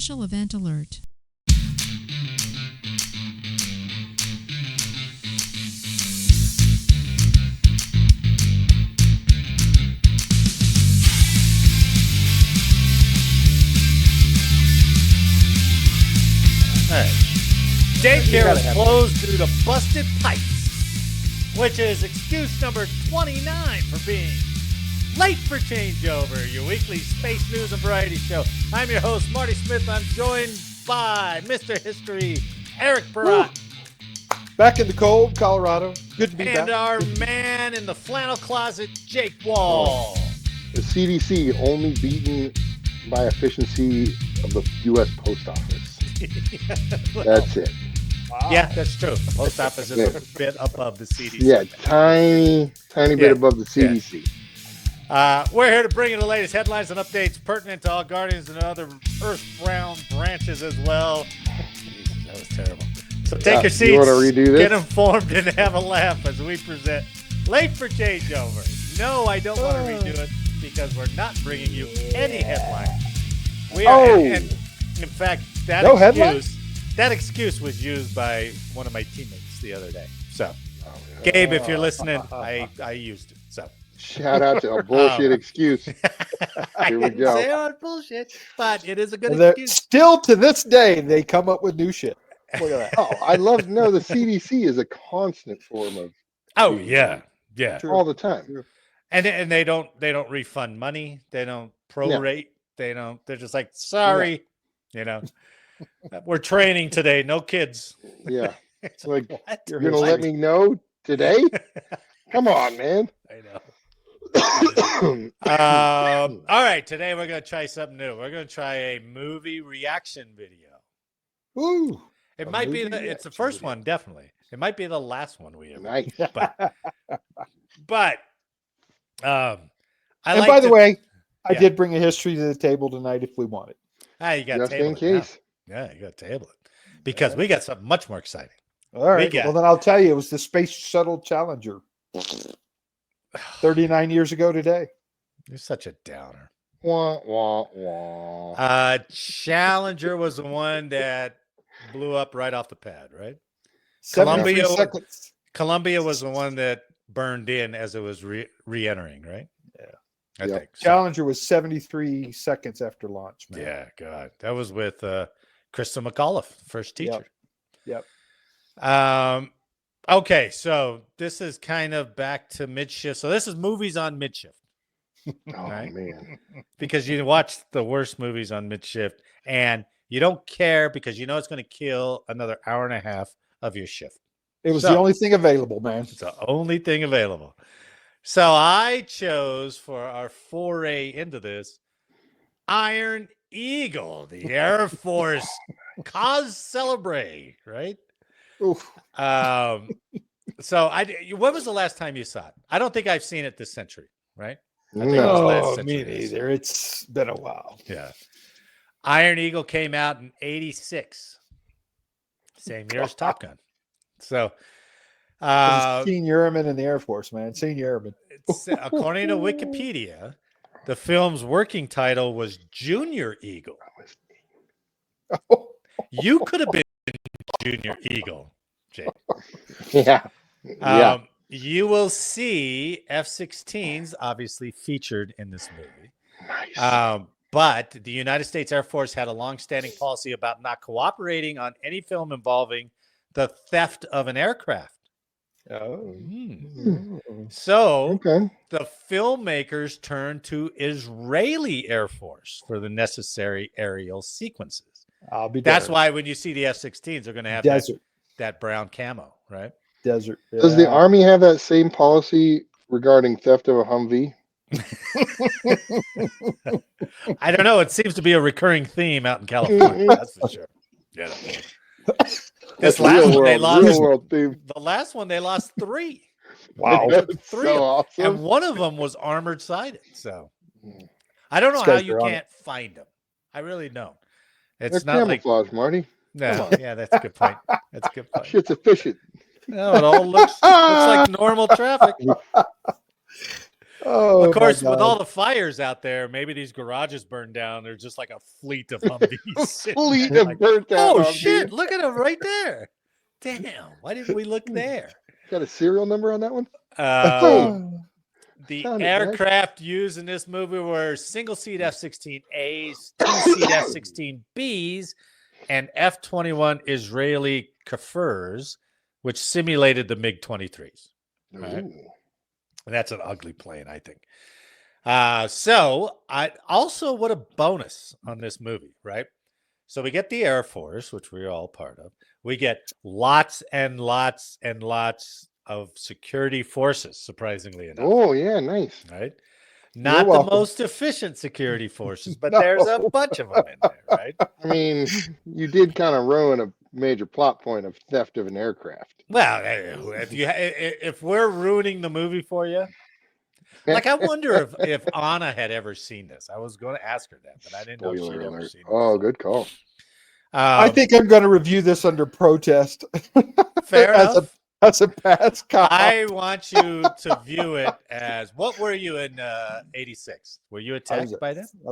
special event alert. All right. Daycare is closed due to busted pipes, which is excuse number 29 for being late for changeover, your weekly space news and variety show. I'm your host, Marty Smith. I'm joined by Mr. History, Eric Perrott. Back in the cold, Colorado. Good to be back. And our man in the flannel closet, Jake Wall. The CDC only beaten by efficiency of the U.S. Post Office. That's it. Wow. Yeah, that's true. The post office is a bit above the CDC. Yeah, tiny bit above the CDC. We're here to bring you the latest headlines and updates pertinent to all Guardians and other Earthbound branches as well. Jeez, that was terrible. So take your seats, you want to redo this? get informed, and have a laugh as we present Late for Changeover. No, I don't want to redo it because we're not bringing you any headlines. We are, and in fact, that excuse was used by one of my teammates the other day. So, Gabe, if you're listening, I used it. So, shout out to a bullshit excuse. Here we go. Say on bullshit, but it is a good excuse. Still to this day, they come up with new shit. Look at that. Oh, I love to know the CDC is a constant form of. Oh yeah, True. All the time. True. And they don't refund money. They don't prorate. They don't. They're just like, sorry, we're training today. No kids. Yeah. It's like, what? you're gonna let me know today? Come on, man. I know. All right, today we're gonna try something new. We're gonna try a movie reaction video. Ooh. It might be it's the first one, definitely. It might be the last one we ever. Nice. But I by the way, I did bring a history to the table tonight if we want it. You got Just table in it now. case. Yeah, you got to table it because we got something much more exciting. All right. Well, then I'll tell you, it was the Space Shuttle Challenger. 39 years ago today. You're such a downer. Wah, wah, wah. Challenger was the one that blew up right off the pad, right? 73 seconds. Columbia was the one that burned in as it was re-entering, right? Yeah. I think. So. Challenger was 73 seconds after launch, man. Yeah, God. That was with Krista McAuliffe, first teacher. Yep. Okay, so this is kind of back to midshift. So this is movies on midshift. Right? Man. Because you watch the worst movies on midshift and you don't care because you know it's going to kill another hour and a half of your shift. It was the only thing available, man. It's the only thing available. So I chose for our foray into this Iron Eagle, the Air Force cause celebrate, right? Oof. So when was the last time you saw it? I don't think I've seen it this century, right? I think No. it was last Me century. neither. It's been a while. Yeah. Iron Eagle came out in 86. Same year as Top Gun. So Senior airman in the Air Force, man. Senior airman. According to Wikipedia, the film's working title was Junior Eagle. You could have been Junior Eagle, Jake. Yeah. You will see F-16s obviously featured in this movie. Nice. But the United States Air Force had a long-standing policy about not cooperating on any film involving the theft of an aircraft. Oh. So Okay. the filmmakers turned to Israeli Air Force for the necessary aerial sequences. I'll be That's darned. why when you see the F-16s, they're going to have that brown camo, right? Desert. Does the Army have that same policy regarding theft of a Humvee? I don't know. It seems to be a recurring theme out in California. That's for sure. Yeah. This last one they lost. Real world theme. The last one they lost 3. Wow. That's Three so awesome. And one of them was armored sided. So I don't know These how guys you are on can't find them. I really don't. They're It's not like camouflage, Marty. no. Yeah, that's a good point. That's a good point. Shit's efficient. No, it all looks like normal traffic. Oh, Of course, my with all God. the fires out there, maybe these garages burned down. There's just like a fleet of Humvees. sitting Fleet there of like, burnt out oh Humvees. shit! Look at them right there. Damn! Why didn't we look there? Got a serial number on that one? The Found it, guys. aircraft used in this movie were single-seat F-16As, two-seat F-16Bs, and F-21 Israeli Kaffirs, which simulated the MiG-23s. Right? And that's an ugly plane, I think. So I also, what a bonus on this movie, right? So we get the Air Force, which we're all part of. We get lots and lots and lots of security forces, surprisingly enough. Oh, yeah, nice. Right? Not the most efficient security forces, but there's a bunch of them in there, right? I mean, you did kind of ruin a major plot point of theft of an aircraft. Well, if we're ruining the movie for you, like I wonder if Anna had ever seen this. I was going to ask her that, but I didn't know if she'd ever seen it. Oh, good call. I think I'm going to review this under protest. Fair enough. As a past cop. I want you to view it as, what were you in 86? Were you attacked by that? I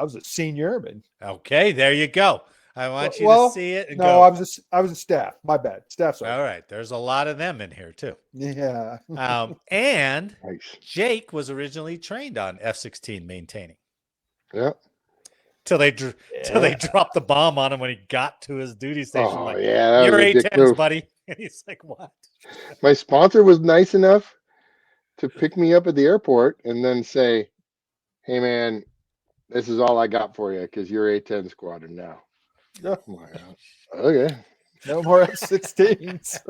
was a senior airman. Okay, there you go. I want you to see it and go. I was a staff. My bad. Staff sergeant. All right. There's a lot of them in here too. Yeah. And nice. Jake was originally trained on F-16 maintaining. Yeah. Till they dropped the bomb on him when he got to his duty station. Oh, like, yeah, you're A-10s, buddy. And he's like, what? My sponsor was nice enough to pick me up at the airport and then say, hey, man, this is all I got for you because you're A-10 squadron now. Oh, okay. No more F-16s.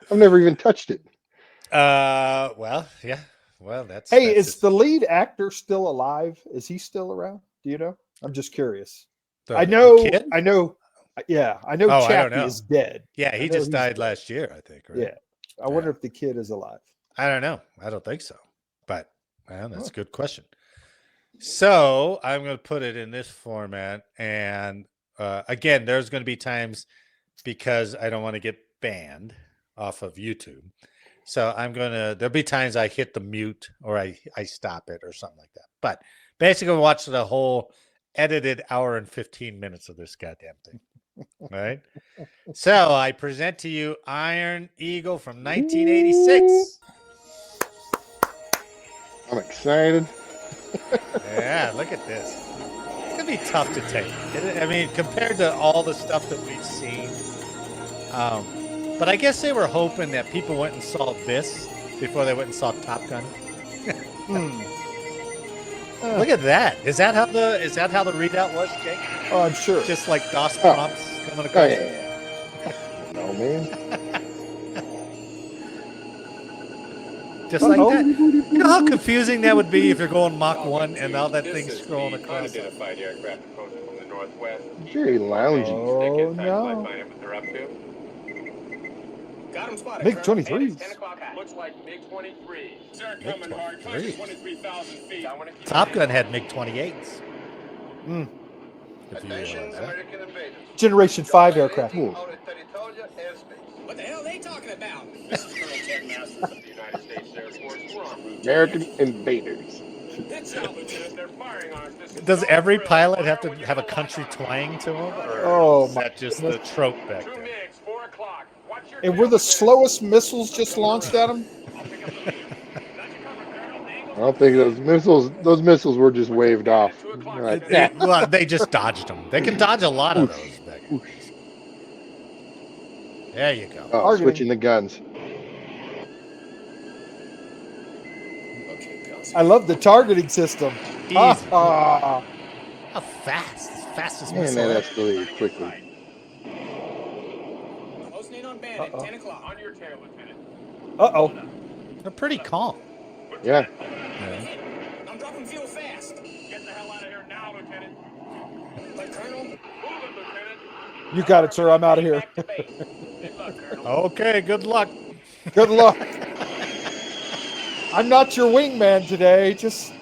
I've never even touched it. Well, yeah. Well, that's... Hey, is the lead actor still alive? Is he still around? Do you know? I'm just curious. I know. Yeah, I know Chappie is dead. Yeah, he just died last year, I think. Right? Yeah. I wonder if the kid is alive. I don't know. I don't think so. But, well, that's a good question. So I'm going to put it in this format. And again, there's going to be times because I don't want to get banned off of YouTube. So there'll be times I hit the mute or I stop it or something like that. But basically watch the whole edited hour and 15 minutes of this goddamn thing. All right. So I present to you Iron Eagle from 1986. I'm excited. Yeah, look at this. It's going to be tough to take. I mean, compared to all the stuff that we've seen. But I guess they were hoping that people went and saw this before they went and saw Top Gun. Look at that. Is that how the readout was, Jake? Oh, I'm sure. Just like DOS prompts coming across. Oh, yeah. No, man. Just like that. You know how confusing that would be if you're going Mach 1 and all that thing's scrolling across. Very loungy. Oh, no. Got him spotted. MiG-23s. Looks like MiG-23. Sir, coming hard. 23,000 feet. Top Gun had MiG-28s. Attention, American invaders. Generation 5 aircraft. What the hell are they talking about? This is Colonel Ted Masters of the United States Air Force. We're en route. American invaders. That's how, Lieutenant. They're firing on us. Does every pilot have to have a country twang to them? Or is that just the trope back there? And were the slowest missiles just launched at them? I don't think those missiles were just waved off. Like, Well, they just dodged them. They can dodge a lot of those back there. There you go. Oh, switching the guns. I love the targeting system. Easy. How fast? Fastest Man, missile. that escalated quickly. Closing in on Bandit. 10 o'clock. On your tail, Lieutenant. Uh-oh. They're pretty calm. Yeah. I'm dropping fuel fast. Get the hell out of here now, Lieutenant. But Colonel, move it, Lieutenant. You got it, sir. I'm out of here. Good luck, Colonel. Okay, good luck. Good luck. I'm not your wingman today. Just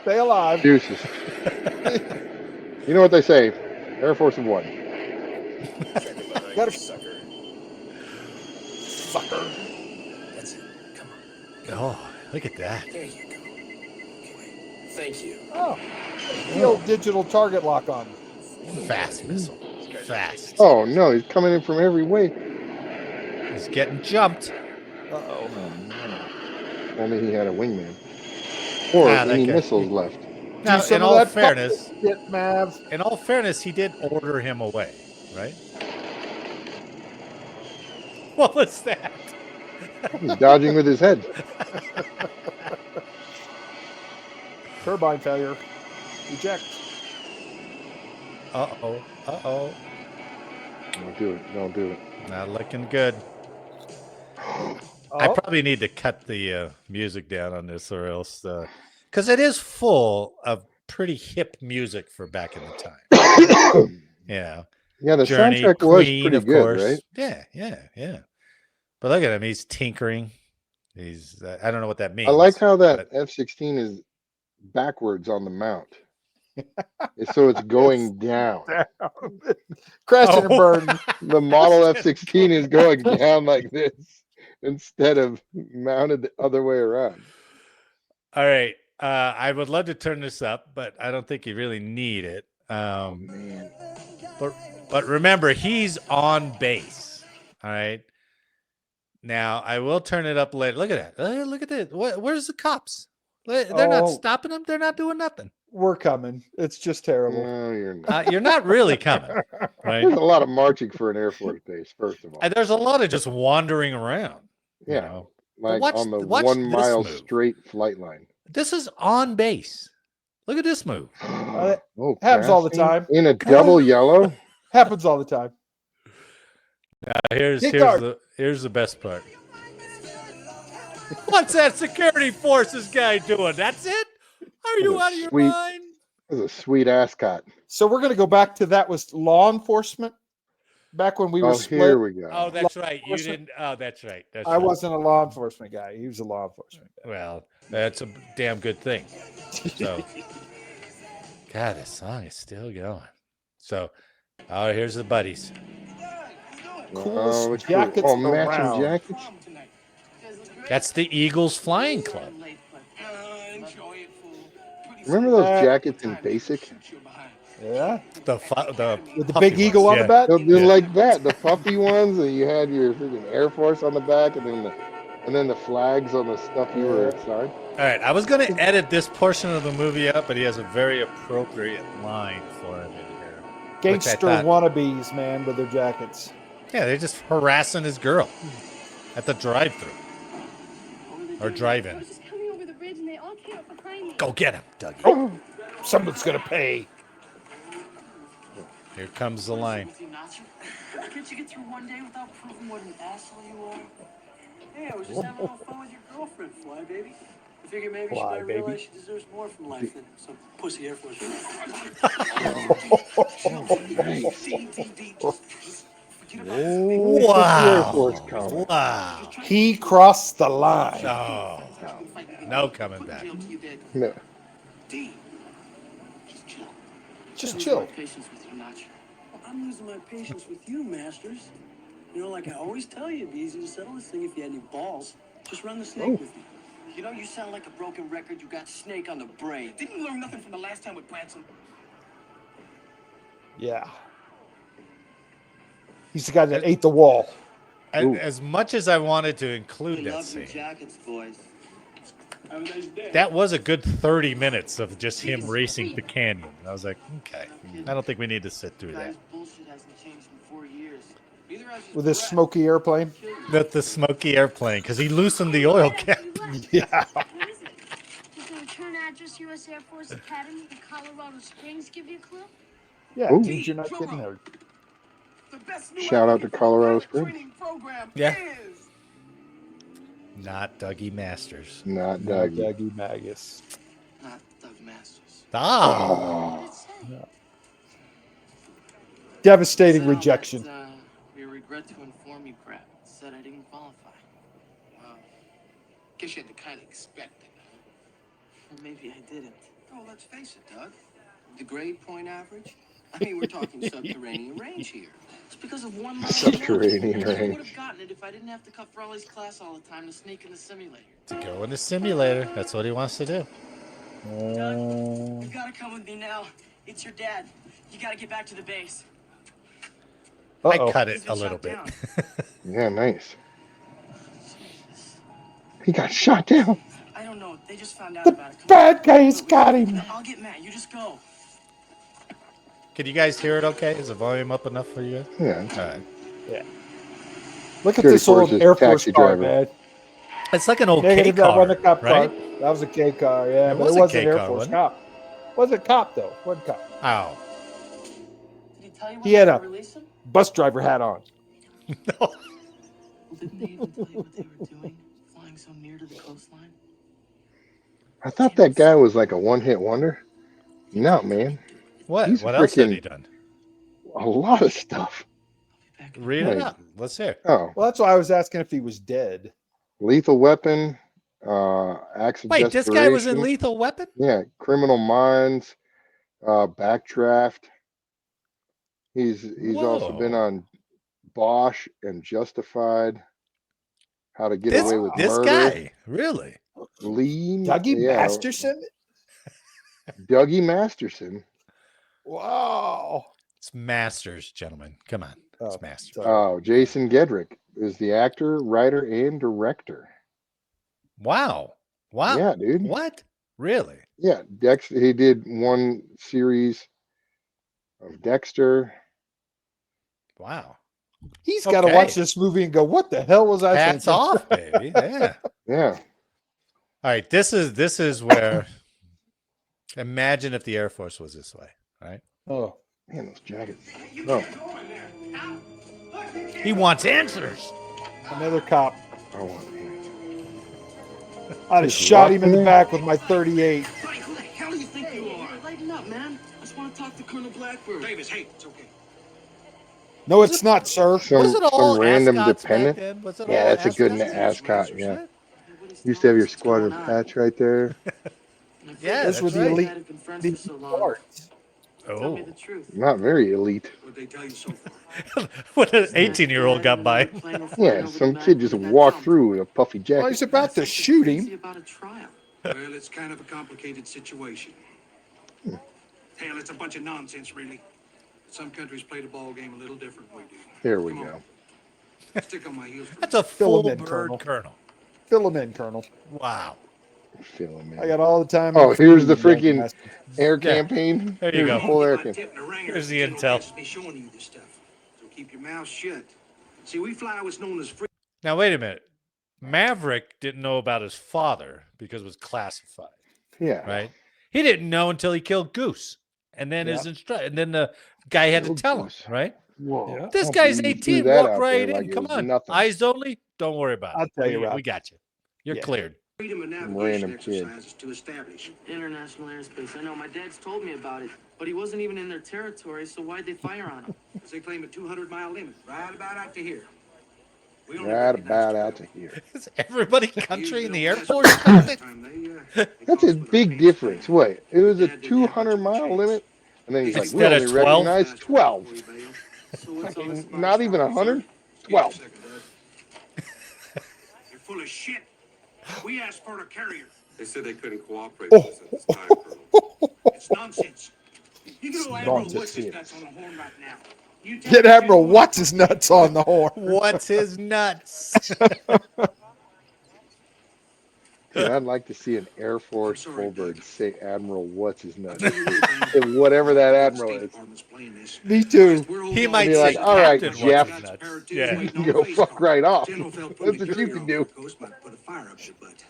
stay alive. Juices. You know what they say? Air Force of One. Got a sucker. sucker. That's it. Come on. Oh, Look at that. There you go. Okay. Thank you. Oh, the old digital target lock on. Fast missile. Fast. Oh no, he's coming in from every way. He's getting jumped. Uh-oh. Only he had a wingman. Or Ah, that any guy. missiles left. Now, Do some in of all that fairness, shit, Mav. he did order him away, right? What was that? He's dodging with his head. Turbine failure. Eject. Uh-oh. Uh-oh. Don't do it. Don't do it. Not looking good. Oh, I probably need to cut the music down on this or else... because it is full of pretty hip music for back in the time. Yeah. Yeah, the Journey, soundtrack Queen, was pretty of good, course. right? Yeah. But look at him. He's tinkering. He's... I don't know what that means. I like how that but- F-16 is backwards on the mount. So it's going down. Crash and burn. The model F-16 is going down like this instead of mounted the other way around. All right. I would love to turn this up, but I don't think you really need it. Man. But remember, he's on base. All right. Now, I will turn it up later. Look at that. Look at this. Where's the cops? They're not stopping them. They're not doing nothing. We're coming. It's just terrible. No, you're not. You're not really coming, right? There's a lot of marching for an Air Force base, first of all. And there's a lot of just wandering around. Yeah. You know? Like watch- on the watch 1 this mile move. straight flight line. This is on base. Look at this move. Oh, happens all the passing time. in a double yellow. Happens all the time. Here's Diehard. here's the best part. What's that security forces guy doing? That's it? Are you out of your Sweet. mind? That's a sweet ascot. So we're going to go back to that was law enforcement back when we were Oh, split. here we go. Oh, that's right. You enforcement? didn't. Oh, that's right. That's I right. wasn't a law enforcement guy. He was a law enforcement guy. Well, that's a damn good thing. So, God, this song is still going. So, here's the buddies. Coolest it's jackets cool. Oh, matching around. jackets. That's the Eagles Flying Club. Remember those jackets in basic? Yeah. With the With the big eagle on the back. They're like that. The puffy ones, and you had your freaking Air Force on the back, and then the flags on the stuff you were inside. All right, I was going to edit this portion of the movie up, but he has a very appropriate line for him in here. Gangster wannabes, man, with their jackets. Yeah, they're just harassing his girl at the drive-thru or drive-in. Go get him, Dougie. Oh, someone's going to pay. Here comes the line. Can't you get through one day without proving what an asshole you are? Hey, I was just having a little fun with your girlfriend, Fly Baby. I figured maybe she might realize she deserves more from life than some pussy Air Force. Wow. Wow. He crossed the line. Oh, no coming back. No. Just chill. I'm losing my patience with you, Masters. You know, like I always tell you, it'd be easy to settle this thing if you had any balls. Just run the snake with me. You know, you sound like a broken record. You got snake on the brain. Didn't you learn nothing from the last time with Branson? Yeah. He's the guy that ate the wall. As much as I wanted to include that Love your scene, jackets, boys. Have a nice day. that was a good 30 minutes of just him racing the canyon. I was like, okay, I don't think we need to sit through that. Guys, bullshit hasn't changed in 4 years. Neither has his With his breath. smoky airplane. With the smoky airplane, because he loosened the oil cap. Yeah. What is it? Does the return address U.S. Air Force Academy in Colorado Springs give you a clue? Yeah, Ooh. means you're not getting there. The best new Shout out to Colorado Springs. training program Yeah. is Not Dougie Masters. Not Dougie. Dougie Magus. Not Doug Masters. Ah, Oh. What did it say? Devastating So rejection. that's, we regret to inform you, crap. Said I didn't qualify. Well, guess you had to kind of expect it. Or maybe I didn't. Oh, let's face it, Doug. The grade point average? I mean, we're talking subterranean range here. It's because of one little Subterranean note. I range. would have gotten it if I didn't have to cut Frawley's class all the time to sneak in the simulator. To go in the simulator. That's what he wants to do. You gotta come with me now. It's your dad. You gotta get back to the base. I cut it a little bit. Yeah, nice. He got shot down. I don't know. They just found out The about it. Come bad guys got him. I'll get Matt. You just go. Can you guys hear it okay? Is the volume up enough for you guys? Yeah. All right. Yeah. Look at Security this old forces, Air Force taxi car, driver. man. It's like an old Negative, K that car, wasn't a cop car. right? That was a K car, yeah. It But was it a wasn't K Air car, Force wasn't it? cop. Wasn't a cop, though. Wasn't a cop. Oh. Did he tell you He had when a they released him? bus driver hat on. No. Well, didn't they even tell you what they were doing, flying so near to the coastline? I thought that guy was like a one-hit wonder. No, man. What? He's What else had freaking- he done? A lot of stuff. Read it Right. up. Let's hear. Oh, Well, that's why I was asking if he was dead. Lethal Weapon, Acts of Wait, this guy was in Desperation. Lethal Weapon? Yeah, Criminal Minds, Backdraft. He's also been Whoa. on Bosch and Justified. How to Get This, Away with this Murder. guy? Really? Lean. Dougie yeah, Masterson? Dougie Masterson. Wow. It's Masters, gentlemen. Come on. It's Oh, Masters. sorry. Oh, Jason Gedrick is the actor, writer, and director. Wow. Wow. Yeah, dude. What? Really? Yeah, Dexter. He did one series of Dexter. Wow. He's got to Okay. watch this movie and go, what the hell was I Hats thinking? off, baby. Yeah. Yeah. All right. This is where imagine if the Air Force was this way, right? Oh. Man, those jackets. Oh, He wants answers. Another cop. I want it. I'd have Is shot him in the Rockman- back with my 38. Buddy, who the hell do you think you are? Lighten up, man. I just want to talk to Colonel Blackbird. Davis, hey, it's okay. No, it's not, sir. Was it all Some random ascots back dependent. then? Was it Yeah, all that's a good ascots? ascot. Yeah. What he's Used to have telling your us is squadron going on. patch right there. And I Yeah, figured Those that's were the right. elite, Had it been friends the for so long. parts. Tell me Oh. the truth. Not very elite. What'd they tell you so far? When an 18-year-old got by. Yeah, some kid just walked through with a puffy Well, jacket. he's about to shoot him. About a trial. Well, it's kind of a complicated situation. Hell, it's a bunch of nonsense, really. Some countries play the ball game a little different than we do. Here we Come go. on. Stick on my heels. for That's me. a full in, bird Colonel. colonel. Fill him in, Colonel. Wow. Feeling I man. got all the time. Oh, in here's the free, young freaking master. air Yeah. campaign. There you Here's go. the whole air My campaign. tip in the ringer Here's is the General intel. Dexter be showing you this stuff. So keep your mouth shut. See, we fly what's known as free. Now, wait a minute. Maverick didn't know about his father because it was classified, Yeah. right? He didn't know until he killed Goose. And then his instructor, and then the guy had to Killed tell him, Goose. right? Whoa. Yeah. This Don't guy's believe you threw 18. that Walk out right there like in. it Come was on. nothing. Eyes only. Don't worry about I'll it. tell you, we, Rob. we got you. You're Yeah. cleared. Freedom of Some navigation random kid. exercises to establish. International airspace. I know. My dad's told me about it, but he wasn't even in their territory, so why'd they fire on him? As they claim a 200-mile limit, right about out to here. We only Right recognize about 12. out to here. Is everybody country in the Air Usually Force? the last time they That's a crossed with big a difference. Wait, it was a Dad didn't have much of a 200-mile chance. limit, and then he's like, we Instead only of 12? recognize 12. So what's all this about? Not even 100. 12. You're full of shit. We asked for a carrier. They said they couldn't cooperate Oh. with us at this time, Colonel. It's nonsense. You get Admiral nonsense, What's his yes. nuts on the horn right now. You tell Get me Admiral you- Watts his nuts on the horn. What's his nuts? Dude, I'd like to see an Air Force I'm sorry, Fullbird Doug. say Admiral what's his nut. I'll tell you what, man. And whatever that admiral State is. Department's playing this. Me too. We're holding He on might to Be the like, say, state all right, Captain, Department. Jeff. Got parachutes Yeah. waiting on Go the face fuck card. right off. General felt That's putting what a you carrier can on do. the coast might put a fire up your butt.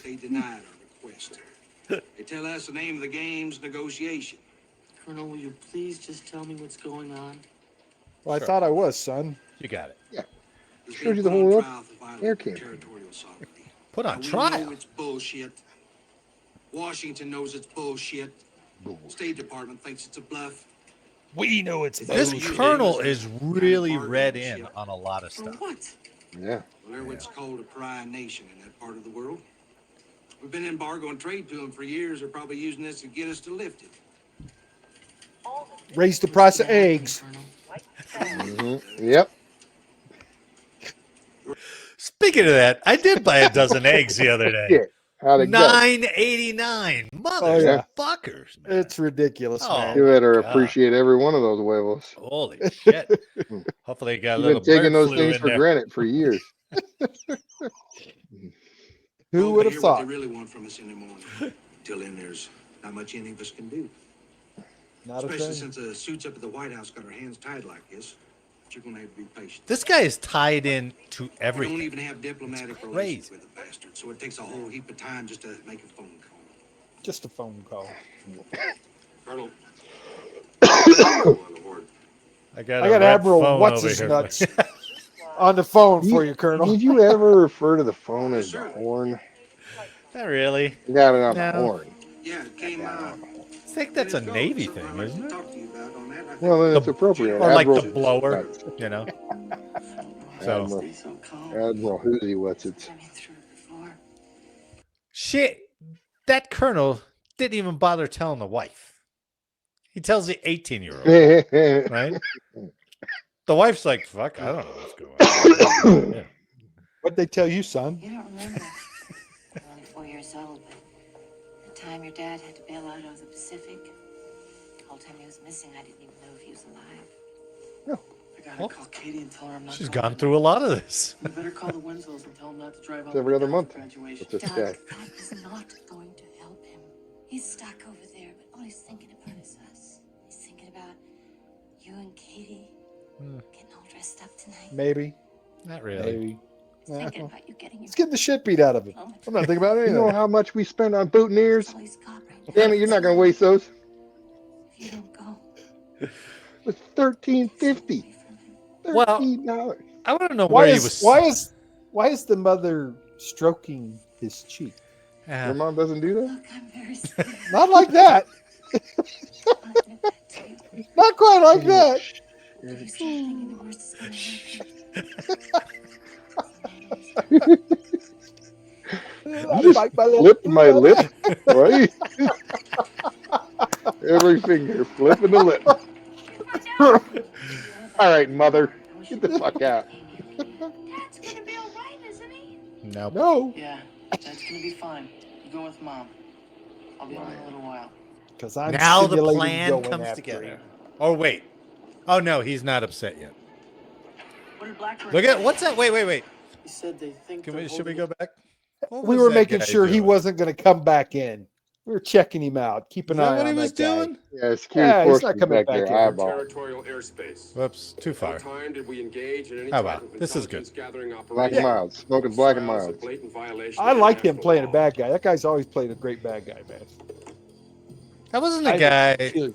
They denied our request. They tell us the name of the game's negotiation. Colonel, will you please just tell me what's going on? Well, I thought I was, son. You got it. He's Shows been you the put on whole trial for violating air campaign. territorial sovereignty. Put Now, on we trial. know it's bullshit. Washington knows it's bullshit. State Department thinks it's a bluff. We know it's This Bullshit. colonel is really read in on a lot of For stuff. what? Yeah. Well, they're what's called a pariah nation in that part of the world. We've been embargoing trade to them for years. They're probably using this to get us to lift it. Raise the price of eggs. Yep. Speaking of that, I did buy a dozen eggs the other day. Yeah. How'd it go? $9.89. Oh, yeah. Motherfuckers, man. It's ridiculous, Oh, man. You better God. appreciate every one of those huevos. Holy shit. Hopefully you got a You've little been taking bird those flu things in for there. granted for years. Who Well, would to have hear what thought? they really want from us in the morning. Till then, there's not much any of us can do. Not a Especially thing. since the suits up at the White House got our hands tied like this. But you're going to have to be patient. This guy is tied in to We don't everything. even have diplomatic It's relations crazy. with the bastard, so it takes a whole heap of time just to make a phone call. Just a phone call. Colonel. On the horn. I got I got a red Admiral phone What's over His here. Nuts on the phone for you, Colonel. Did you ever refer to the phone as the horn? Not really. You got it on No. the horn. Yeah, it came out. I think that's a Navy thing, isn't it? Talk to you about on that. I think Well, then it's The- appropriate. Or like the Admiral, blower, you know? So, Admiral, Stay so calm. Admiral Whoosy What's It. I've been through it before. shit, that colonel didn't even bother telling the wife. He tells the 18-year-old, right? The wife's like, fuck, I don't know what's going on. Yeah. What'd they tell you, son? You don't remember. You're only 4 years old, but the time your dad had to bail out of the Pacific, the whole time he was missing, I didn't even know if he was alive. I gotta Well, call Katie and tell her I'm not She's going gone to- through a lot of this. You better call the Winslow's and tell them not to drive out It's every my other dad month. for graduation. What's this Doug, guy? Doug is not going to help him. He's stuck over there, but all he's thinking about is us. He's thinking about you and Katie getting all dressed up tonight. Maybe. Not really. Maybe. He's thinking about you getting your He's getting the shit beat out of him. helmet. I'm not thinking about You anything. know how much we spent on boutonnieres? That's all he's got right now. Damn it, you're not going to waste those. If you don't go, It's $13.50. away from him. Well, $13. I want to know Why where he is was. why is the mother stroking his cheek? Your mom doesn't do that? Look, I'm very sorry. Not like that. I admit that to you. Not quite like that. If you start thinking the worst is gonna happen, You Bite my lip. flipped my lip, right? Every finger flipping the lip. All right, mother, get the fuck out. Dad's gonna be all right, isn't he? No. No, Yeah, that's gonna be fine. You go with Mom. I'll be home in a little while. because I'm Now the stimulating plan going comes after together. him. Oh, wait. Oh, no, he's not upset yet. What did Blackbird Look at, say? what's that? Wait. He said they think Should they're we holding go it- back? What We was were that making guy sure he doing? wasn't going to come back in. We were checking him out, keep Is an eye that what on he was that guy. doing? Yeah, security Yeah, he's forces not coming back back there in. eyeball. Territorial airspace. Whoops, too No far. time did we engage in any How type about? of This is good. intelligence gathering Black operation. and mild, smoking black and Trials of mild. blatant violation I of like him international playing a law. bad guy. That guy's always played a great bad guy, man. That wasn't the guy. Colonel,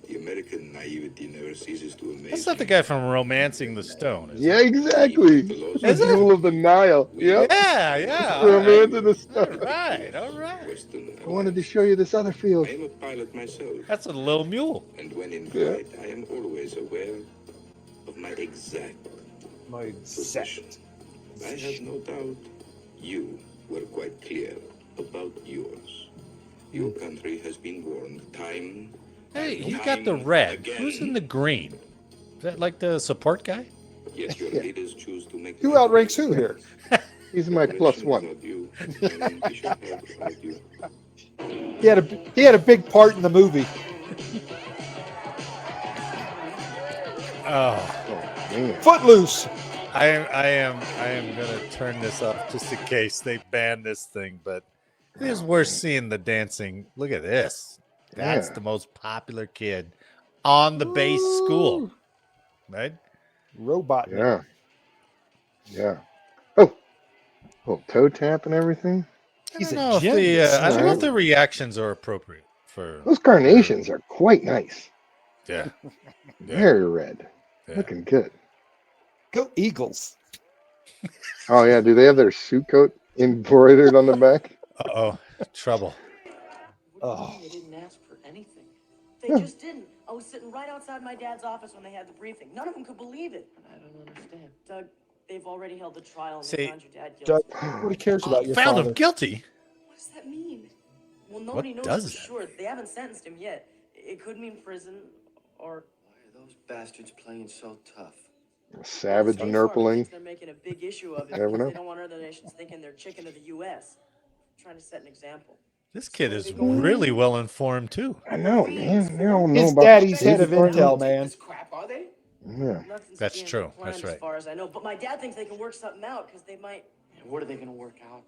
the American naivety never ceases to amaze That's not the me. guy from Romancing the Stone, is Yeah, exactly. Is The Jewel of the Nile. Yep. Yeah. Romance of the All Stone. right, all right. Western I wanted to allies. show you this other field. I am a pilot myself, That's a little mule. and when in Yeah. flight, I am always aware of my exact My position. I have no doubt you were quite clear about yours. Your country has been warned time. Hey, and he got the time red. again. Who's in the green? Is that like the support guy? Yet your leaders choose to make. Who outranks who here? He's my plus one. You, and we should have about you. He had a big part in the movie. Oh, Oh, man. Footloose. I am gonna turn this off just in case they ban this thing. But it is worth seeing the dancing. Look at this. That's Yeah. the most popular kid on the base school, right? Robot. Yeah. Yeah. Oh, toe tap and everything. He's I a don't know if genius. I don't know if Right. the reactions are appropriate for. Those carnations are quite nice. Yeah. Very red. Yeah. Looking good. Go Eagles. Oh yeah, do they have their suit coat embroidered on the back? Uh-oh, trouble. Oh. They didn't ask for anything. They just didn't. I was sitting right outside my dad's office when they had the briefing. None of them could believe it. I don't understand. Doug, they've already held the trial and See- they found your dad Doug, guilty. nobody cares about your Found father. him guilty. What does that mean? Well, nobody knows does for that sure. They haven't sentenced him yet. It could mean prison, or Why are those bastards playing so tough? Savage State Farm nurpling. thinks they're making a big issue of it Never because know. they don't want other nations thinking they're chicken of the U.S. Trying to set an example. This kid is really well informed too. I know, man. They don't know His about daddy's State head of Department. intel, man. This crap, are they? Yeah. Nothing's That's being true. planned That's right. As far as I know, but my dad thinks they can work something out because they might. And what are they going to work out?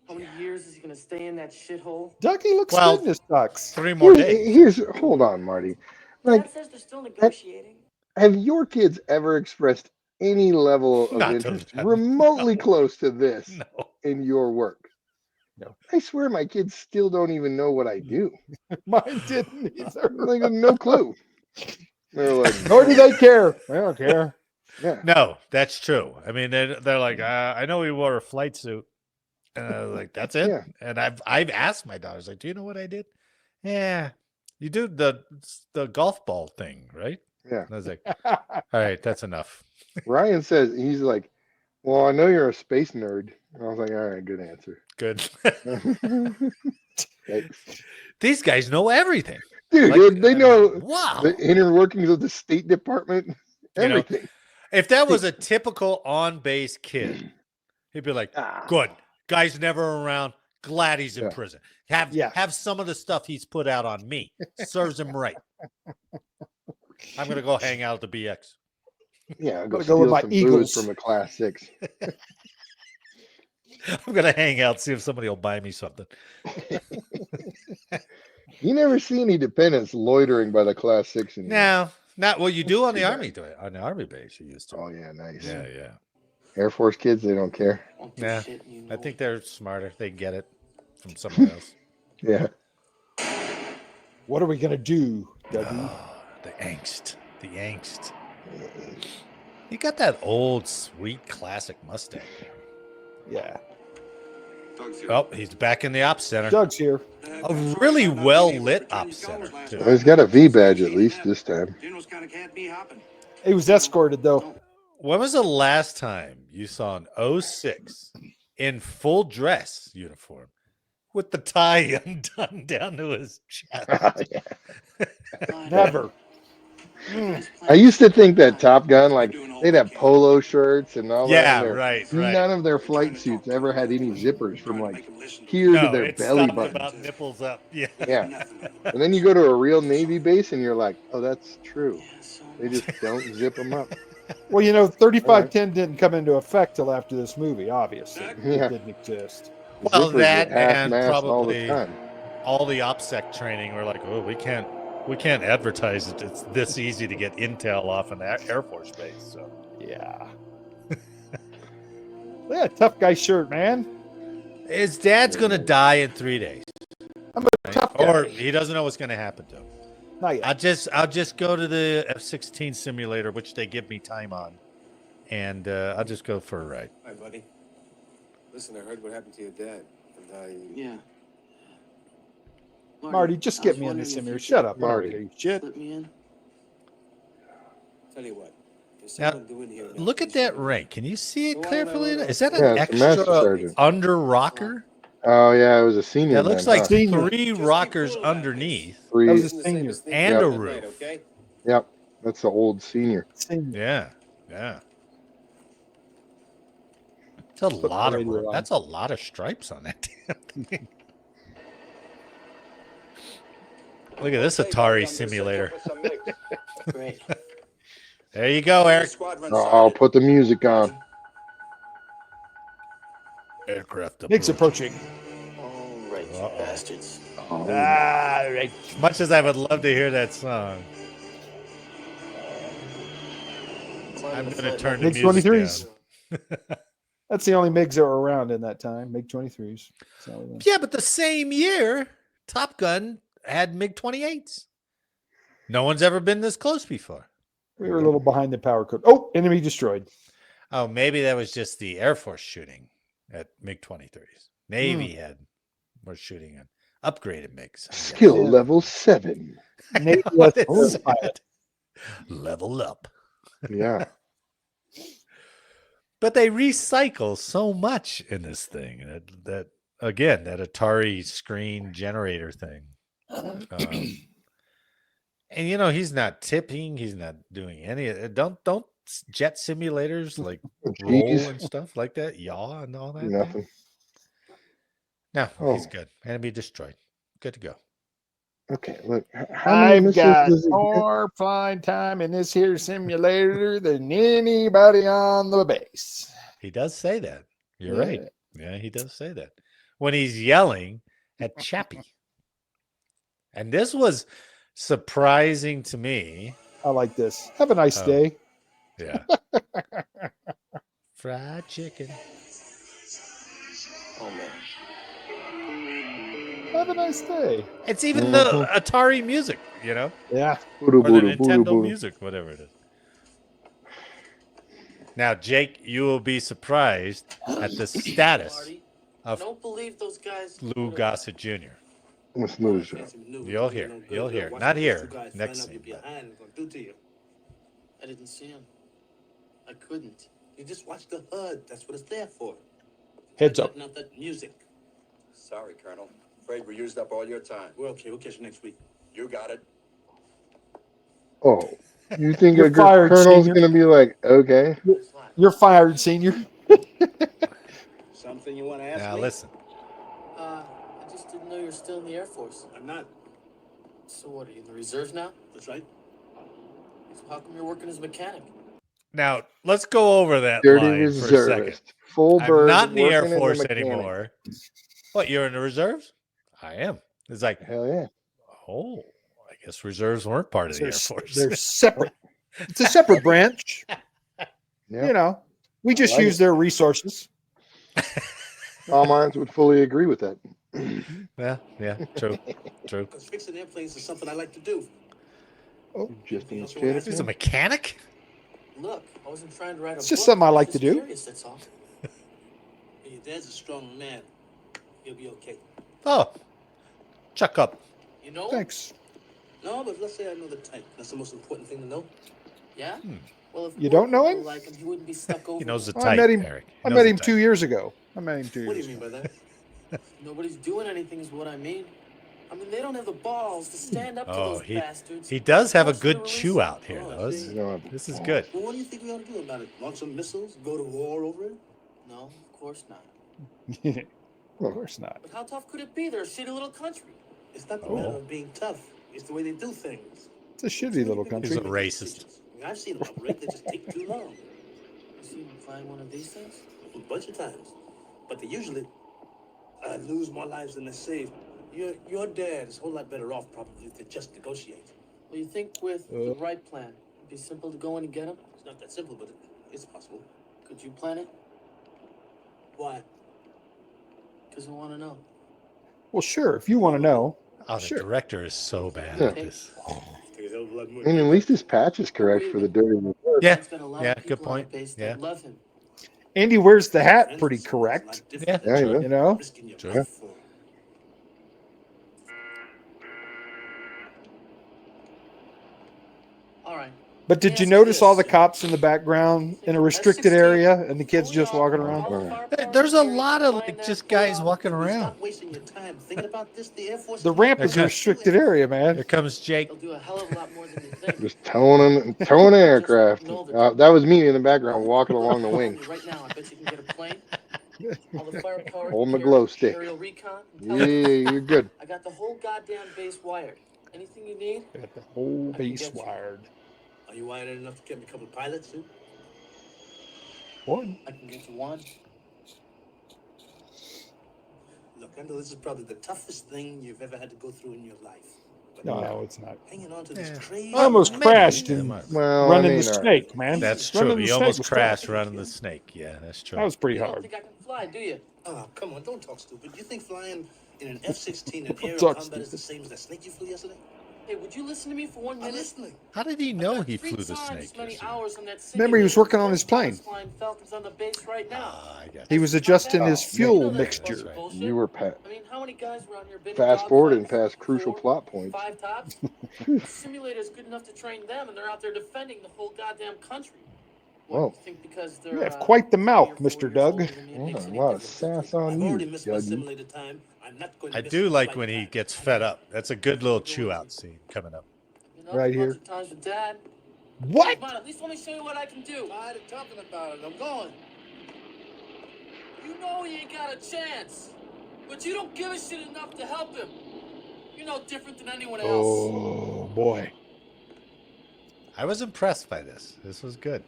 How many years is he going to stay in that shithole? Dougie looks Well, good in his tux. 3 more days. Hold on, Marty. Like, Dad says they're still negotiating. have your kids ever expressed any level of Not to interest them. remotely No. close to this No. in your work? No. I swear my kids still don't even know what I do. Mine didn't either. They got no clue. They're like, Nor do they care. They don't care. yeah. No, that's true. I mean, they're like, I know he wore a flight suit. And I was like, that's it. Yeah. And I've asked my daughters, like, do you know what I did? Yeah, you do the golf ball thing, right? Yeah. And I was like, all right, that's enough. Ryan says, he's like, well, I know you're a space nerd. And I was like, all right, good answer. Good. Thanks. These guys know everything. Dude, Like, they know Wow. the inner workings of the State Department, You know, everything. If that was a typical on-base kid, he'd be like, good. Guy's never around. Glad he's in Yeah. prison. Yeah. Have some of the stuff he's put out on me. Serves him right. I'm going to go hang out at the BX. Yeah, I'll go Gotta go with steal my some Eagles. booze from a class 6. I'm going to hang out, see if somebody will buy me something. You never see any dependents loitering by the class 6 anymore. No, not what you do on the Yeah. army base. You used to. Oh, yeah, nice. Yeah, yeah. Air Force kids, they don't care. Won't do Yeah. shit, you I know. think they're smarter. They get it from somewhere else. Yeah. What are we gonna do, Dougie? Oh, the angst. The angst. You got that old, sweet, classic Mustang. Yeah. Oh, he's back in the ops center. Doug's here. A really well-lit ops center, too. Well, he's got a V badge at least this time. Generals kind of can't be hopping. He was escorted though. When was the last time you saw an 06 in full dress uniform with the tie undone down to his chest? Never. I used to think that Top Gun, like, they'd have polo shirts and all that. Yeah, in there. right. None of their flight suits ever had any zippers from, like, here to No, their it belly stopped button. about nipples up. Yeah. Yeah. And then you go to a real Navy base and you're like, oh, that's true. They just don't zip them up. Well, you know, 3510 didn't come into effect till after this movie, obviously. Yeah. It didn't exist. Well, Zippers that were half and mast probably all the time. OPSEC training were like, oh, we can't advertise it. It's this easy to get intel off an Air Force base. So Yeah. Yeah, tough guy shirt, man. his dad's gonna die in 3 days, I'm a tough guy. or he doesn't know what's gonna happen to him. Not yet. I'll just go to the F-16 simulator, which they give me time on, and I'll just go for a ride. Hi, buddy. Listen, I heard what happened to your dad, and Yeah. Marty, just I get was me in wondering this if simulator. you Shut up, Marty. Marty. Shit. Slip me in. tell you what. There's Now, someone doing here. Look at that rank. Can you see it clearly? Is that Yeah, an it's a master extra sergeant. under rocker? Oh, yeah, it was a senior. That looks man, like huh? Senior. 3 rockers underneath. Three. That was a senior. And Yep. a roof. Okay? Yep, that's the old senior. Senior. Yeah, yeah. That's a lot of radio on. that's a lot of stripes on that damn thing. Look at this Atari simulator. Great. There you go, Eric. I'll put the music on. Aircraft. Nick's approaching. All right, you Uh-oh. bastards. Ah, right. As much as I would love to hear that song, I'm going to turn the MiG music 23s. down. That's the only MiGs that were around in that time. MiG 23s. So, Yeah, but the same year, Top Gun had MiG-28s. No one's ever been this close before. we were a little behind the power code. Oh, enemy destroyed. Oh, maybe that was just the Air Force shooting at MiG-23s. Navy was shooting at upgraded MiGs. Skill level 7. Navy What was is pilot. that? Level up. Yeah. But they recycle so much in this thing that again, that Atari screen generator thing. And he's not tipping. He's not doing any of it. Don't jet simulators like roll Jeez. and stuff like that, yaw and all that? Nothing. No, Oh. he's good. Enemy destroyed. Good to go. Okay, look. How many I've missiles got does it get? more flying time in this here simulator than anybody on the base. He does say that. You're Yeah. right. Yeah, he does say that. When he's yelling at Chappie. And this was surprising to me. I like this. Have a nice day. Yeah. Fried chicken. Oh man. Have a nice day. It's even the Atari music, Yeah. or the Nintendo music, whatever it is. Now, Jake, you will be surprised at the status Marty, of I don't believe those guys. Lou Gossett Jr. What's Lou's job? You'll hear. You'll hear. Not here. Next scene. I didn't see him. I couldn't. You just watch the HUD. That's what it's there for. Heads up. Not that music. Sorry, Colonel. Afraid we used up all your time. We're okay. We'll catch you next week. You got it. Oh, you think You're a fired, colonel's senior. going to be like, okay? You're fired, senior. Something you want to ask Now, me? listen. I just didn't know you were still in the Air Force. I'm not. So what, are you in the reserves now? That's right. So how come you're working as a mechanic? Now, let's go over that Dirty line for a second. reservist. Full I'm bird. not in the Air working as a Force mechanic. anymore. What, you're in the reserves? I am. It's like, Hell yeah. oh, I guess reserves weren't part of the Air Force. They're separate. It's a separate branch. Yeah. We just like use their resources. All mines would fully agree with that. Yeah, true. Because fixing airplanes is something I like to do. Just in the Anything else you wanna state of He's a mechanic? Look, I wasn't trying to write a It's just book. something I like to Just do. curious, that's all. Your dad's a strong man. He'll be okay. Oh, chuck up. You know? Thanks. No, but let's say I know the type. That's the most important thing to know. Yeah? Well, if You more don't know people him? Like him, he wouldn't be stuck over. He knows the Well, type, I met him. Eric. He I knows met the him type. 2 years ago. What do you mean by that? Nobody's doing anything is what I mean. I mean, they don't have the balls to stand up to Oh, those bastards. he does have a Force them to good release chew them. out here, Oh, though. see. This is good. Well, what do you think we ought to do about it? Launch some missiles? Go to war over it? No, of course not. Of course not. But how tough could it be? They're a shitty little country. It's not the Oh. matter of being tough. It's the way they do things. It's a shitty little He's country. a racist. I mean, I've seen them operate. They just take too long. You seen him flying one of these things? A bunch of times. But they usually lose more lives than they save. Your dad is a whole lot better off probably to just negotiate. Well, you think with the right plan, it'd be simple to go in and get him? It's not that simple, but it's possible. Could you plan it? Why? Because I want to know. Well, sure. If you want to know, Oh, the Sure. director is so bad Yeah. at this. Take a hell of a lot more. I mean, at least his patch is correct for the dirty reserve. Yeah, He's got a lot yeah, of good people on point. the base Yeah. that love him. Andy wears the hat pretty correct. Yeah, Yeah, true. You know? Risking your Sure. life for. All right. But did you notice all the cops in the background in a restricted area and the kids just walking around? There's a lot of like just guys walking around. Stop wasting your time thinking about this. The Air Force. The ramp is a Okay. restricted area, Here man. comes Jake. They'll do a hell of a lot more than you think. Just towing an aircraft. That was me in the background walking along the wing. Right now, I bet you can get a plane. All the firepower. Holding the glow stick. Aerial recon. Yeah, you're good. I got the whole goddamn base wired. Anything you need? Got the whole base wired. Are you wired enough to get me a couple of pilots too? One. I can get you one. Look, I know this is probably the toughest thing you've ever had to go through in your life. But No, it's not. hanging on to this Yeah. crazy. I almost maybe. crashed Yeah, in might- Well, running I mean, the snake, man. That's true. Running the He snake almost was crashed tough. running the snake. Yeah, that's true. That was pretty You don't hard. think I can fly, do you? Oh, come on, don't talk stupid. You think flying in an F-16 in Don't aerial talk combat is the stupid. same as that snake you flew yesterday? Hey, would you listen to me for 1 I'm minute? listening. How did he know he Three flew the times snake? as many yesterday? hours on that Remember, he was working on his simulator. plane. Flying Falcons on the base right now. Ah, I got He you. was adjusting his Oh, fuel You know that mixture. fucking bullshit? You were I mean, how many guys were on here been in fast forwarding dogfights? past crucial 4, plot points. 5 tops? The simulator's good enough to train them, and they're out there defending the whole goddamn country. What, Whoa. you think because they're, You have quite the mouth, 3 or 4 Mr. years Doug. older than me, it makes A any lot of difference? sass on I've you, already missed my Judgy. simulator time. I'm not going I to do like when he gets fed up. That's a good little chew out scene coming up. Right here. Times with Dad. What? Come on, at least let me show you what I can do. Tired of talking about it. I'm going. You know he ain't got a chance, but you don't give a shit enough to help him. You're no different than anyone else. Oh boy. I was impressed by this. This was good.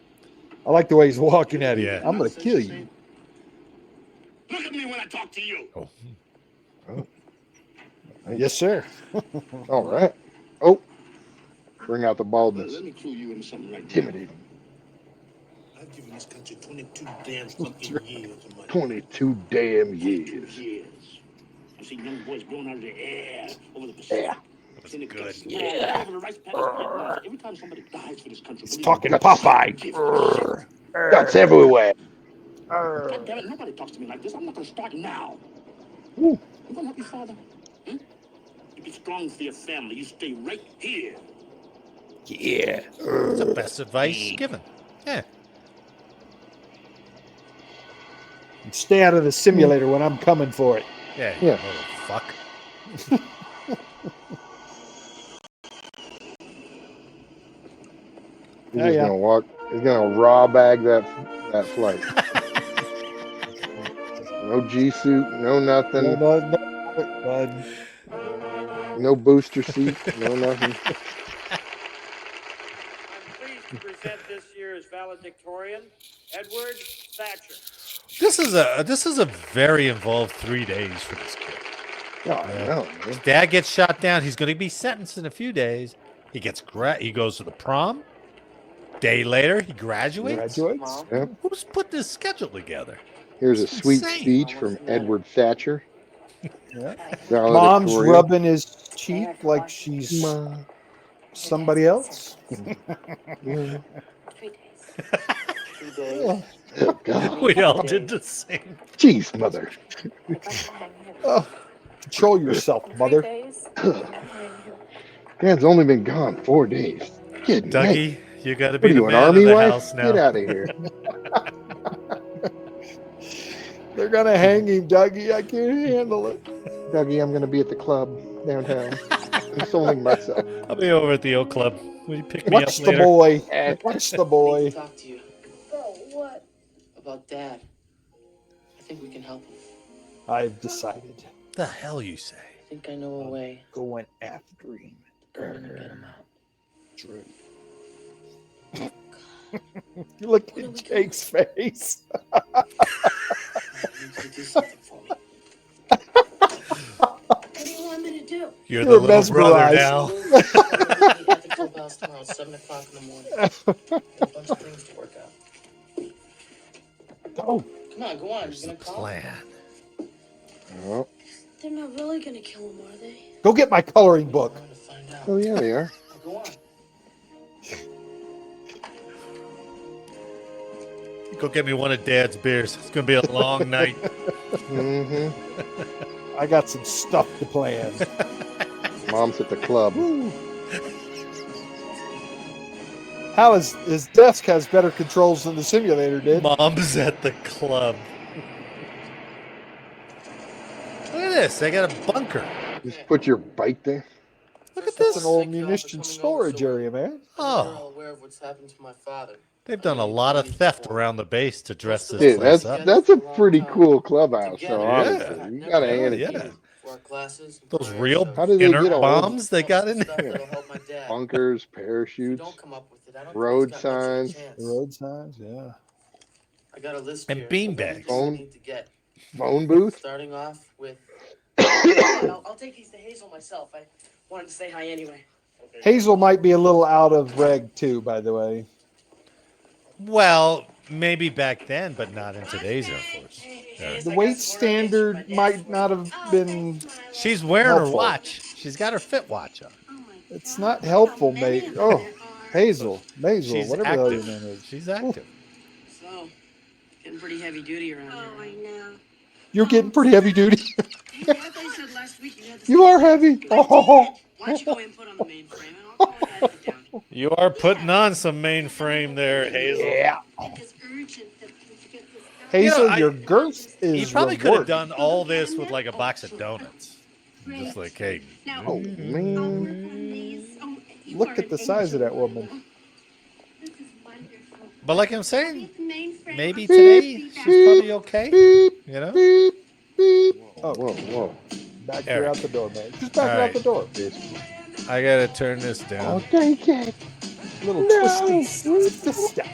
I like the way he's walking at him. Yeah. I'm gonna kill you. Look at me when I talk to you. Oh. Yes, sir. All right. Oh, bring out the baldness. Let me clue you into something right now. Intimidating. I've given this country 22 damn fucking years of my 22 damn years. Years. I see young boys blown out of the air over the Pacific. Yeah. Then it good. gets smashed over the rice paddies. Every time somebody dies for this country, He's believe talking me, Popeye. Guts everywhere. God damn it, nobody talks to me like this. I'm not gonna start now. Ooh. You gonna help your father? Hmm? You be strong for your family. You stay right here. Yeah. It's the best advice given. Yeah. Stay out of the simulator when I'm coming for it. Yeah. Yeah. Little fuck. He's Oh, just yeah. gonna walk. He's gonna raw bag that flight. No G suit. No nothing. Bud. No booster seat. No nothing. I'm pleased to present this year's valedictorian, Edward Thatcher. This is a very involved 3 days for this kid. Oh, I know, man. His dad gets shot down. He's going to be sentenced in a few days. He goes to the prom. Day later, he graduates. Yeah. Who's put this schedule together? Here's a It's sweet insane. speech from Edward Thatcher. Yeah. Valedictorian. Mom's rubbing his cheek like she's somebody else. Yeah. 3 days. 3 days. Oh, God. We all did the same. Jeez, mother. Oh, control yourself, mother. 3 days. Dad's only been gone 4 days. Kid, Dougie, you got to what be are the you, an man of army the wife? house now. Get out of here. They're gonna hang him, Dougie. I can't handle it. Dougie, I'm going to be at the club downtown. Consoling myself. I'll be over at the O Club. Will you pick me Watch up the later? boy. Eh. Watch the I need boy. to talk to you Oh, what? about Dad. I think we can help him. I've decided. The hell you say? I think I know a way Going after him. to go in and get him out. True. You look at Jake's face. You need to do something for me. What do you want me to do? You're You the were little brother mesmerized. now. We'll meet at the clubhouse tomorrow at 7 o'clock in the morning. Got a bunch of things to work out. Oh, Come on, go on. There's You're the gonna call? plan. Oh, They're not really gonna kill him, are they? go get my coloring book. I'm gonna find out. oh yeah, they are. Go on. Go get me one of Dad's beers. It's going to be a long night. Mm-hmm. I got some stuff to plan. Mom's at the club. How is his desk has better controls than the simulator did? Mom's at the club. Look at this. They got a bunker. Just put your bike there. Look at That's this. an old munition storage area, man. You're Oh, all aware of what's happened to my father. they've done a lot of theft around the base to dress this Dude, place that's up. that's a pretty cool clubhouse. So Yeah. honestly, you gotta hand it Yeah. to you. For our classes. and Those for real How did they inert get a hold- bombs they got in Stuff there. that'll help my dad. Bunkers, If you parachutes. don't come up with it, I don't road think he's got much of a signs. chance. Road signs, yeah. I got a list And here of beanbags. everything we need to get. Phone booth. Starting off with I'll take these to Hazel myself. I wanted to say hi anyway. Hazel might be a little out of reg too, by the way. Well, maybe back then, but not in today's Air Force. Yeah. The weight standard might not have been. She's wearing her Helpful. watch. She's got her fit watch on. It's not helpful, mate. Oh, Hazel, She's whatever the hell your active. name is. She's active. So, getting pretty heavy duty around Oh, I here. know. You're getting pretty heavy duty. I thought you said last week you had this. You are heavy. Oh, Why don't you go input on the mainframe and I'll call you guys down. You are putting on some mainframe there, Hazel. yeah. It is urgent that we get this Hazel, your girth is He probably could have rewarded. done all this with like a box of donuts. Just like, hey. Oh man. Look at the size of that woman. But like I'm saying, maybe today she's probably okay. Beep, You know? beep, beep. Oh, Whoa. back her out the door, man. Just back her out the door. I gotta turn this Oh, down. thank you. Little No. twisty step.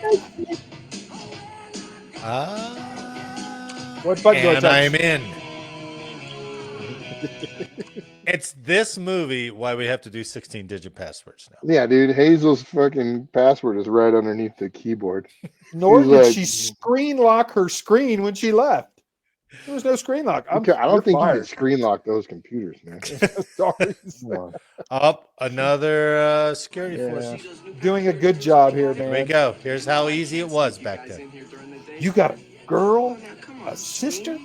What button do I And touch? I'm in. It's this movie why we have to do 16-digit passwords now. Yeah, dude. Hazel's fucking password is right underneath the keyboard. Nor She's did like- she screen lock her screen when she left. There was no screen lock. I don't think you can screen lock those computers, man. Sorry. Come on. Up another security Yeah. force. Doing a good job here, Here we man. go. Here's how easy it was back then. You got a girl, Now, come a on, sister.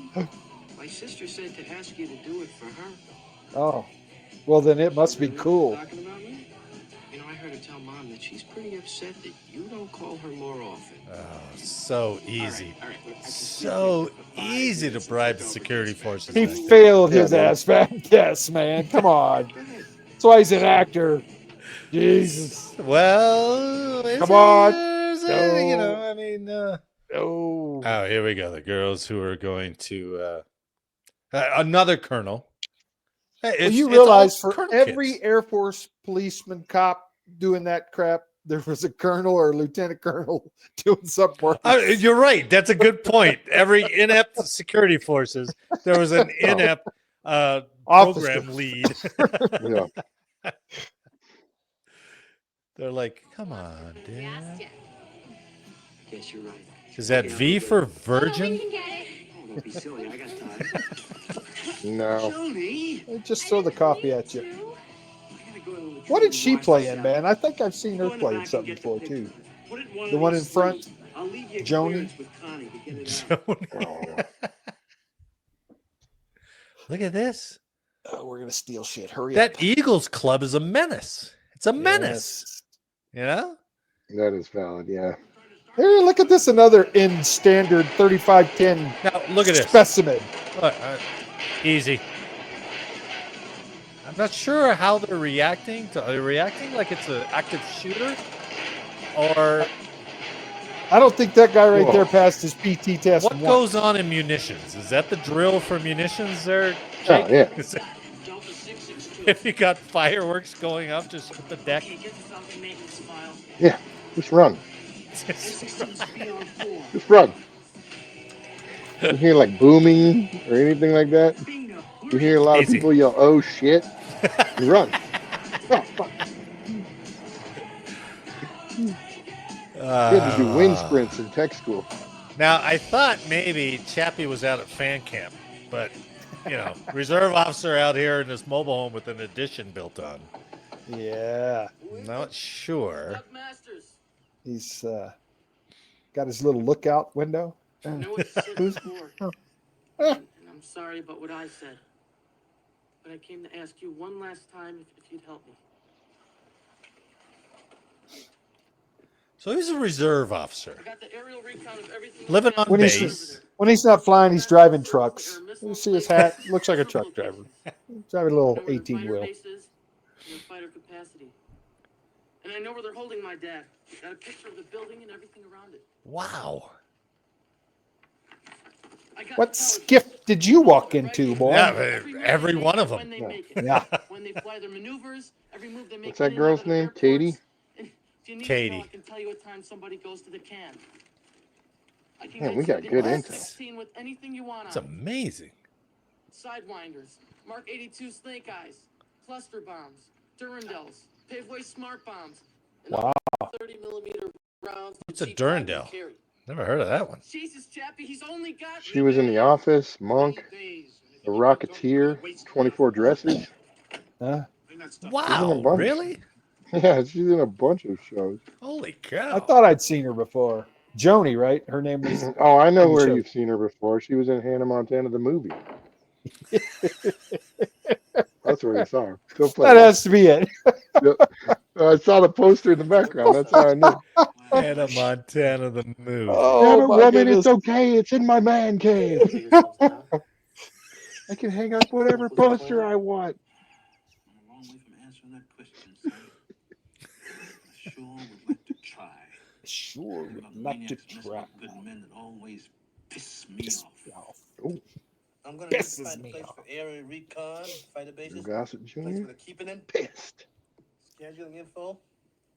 My sister said to ask you to do it for her. Oh, well then it must be cool. Talking about me? You know, I heard her tell Mom that she's pretty upset that you don't call her more often. Oh, so easy. All right, look, I can So sit here for 5 easy to minutes and bribe take the over security this. forces. He back then. failed his Yeah, man. ass back. Yes, man. Come on. That's why he's an actor. Jesus. Well, is Come on. it? You No. know, I mean, Oh. oh, here we go. The girls who are going to another colonel. Hey, Well, you it's all realize for colonel every kids. Air Force policeman cop doing that crap, there was a colonel or a lieutenant colonel doing some work. You're right. That's a good point. Every inept security forces, there was an inept Officer. program lead. Yeah. They're like, come on, Dad. Guess you're right. Is that V for virgin? Oh, don't be silly. I got time. No. Johnny, They just throw the coffee at you. I gotta go to the What did she wash play this in, out. man? I think I've seen her Go in the play in back something and get the before, picture. too. Put it in one The of one these in front? sleeves. I'll leave you Joni? clearance with Connie to get it out. Joni. Look at this. Oh, we're going to steal shit. Hurry That up. Eagles club is a menace. It's a menace. You know? That is valid, yeah. Here, look at this. Another in standard 3510 Now, look at this. specimen. Look, easy. I'm not sure how they're reacting. Are they reacting like it's an active shooter? Or I don't think that guy right Whoa. there passed his PT test. what once. goes on in munitions? Is that the drill for munitions there? Oh, Jake? yeah. Is it- Delta 662. if you got fireworks going up, just hit the deck. Okay, get this off the maintenance file. Yeah. Just run. This seems to be on 4. Just run. You hear like booming or anything like that? Bingo. You hear a lot Easy. of people yell, oh shit. You run. Oh, fuck. You had to do wind sprints in tech school. Now, I thought maybe Chappie was out at fan camp, but, you know, reserve officer out here in this mobile home with an addition built on. Yeah. Not sure. Chuck Masters. He's got his little lookout window. I know what you said Who's- before. oh. And I'm sorry about what I said. But I came to ask you one last time if you'd help me. So he's a reserve officer. I got the aerial recon of everything. Living on When he's- base. When he's not flying, he's driving trucks. You see his hat? Looks like a truck driver. Driving a little 18 wheel. Fighter capacity. And I know where they're holding my dad. Got a picture of the building and everything around it. Wow. I got What intelligence. skiff did you walk into, boy? Yeah, Every move every they one make, of them. when they make it. Yeah. When they fly their maneuvers, every move they make. What's that in and girl's out of name? airports. Katie? And if you need to Katie. know, I can tell you what time somebody goes to the can. I can Man, get we got something good Mark intel. 16 with anything you want It's on it. amazing. Sidewinders, Mark 82 Snake Eyes, cluster bombs, Durandals, Paveway smart bombs. And Wow. 30 millimeter rounds. What's a cheap guys Durandal? carry. Never heard of that one. Jesus, Chappie, he's only got. She was in The Office, Monk, The Rocketeer, 24 Dresses. Huh? Wow, bunch. really? Yeah, she's in a bunch of shows. Holy cow. I thought I'd seen her before. Joni, right? Her name was. Oh, I know in the where show. you've seen her before. She was in Hannah Montana, the movie. That's where you saw her. Go play That that. has to be it. I saw the poster in the background. That's how I knew. Hannah Montana the movie. Oh, Damn it, my woman, goodness. it's okay. It's in my man cave. Figure yourselves out. I can hang up whatever poster I want. I'm a long way from answering that question, son. I sure would like to try. Sure, Think would about like to maniacs messing try. with good men that always piss me off. Oh, I'm gonna need to Pisses find a me place off. for air and recon, fighter Drew bases, Gossett place Jr. where they're keeping in, Pissed. scheduling info,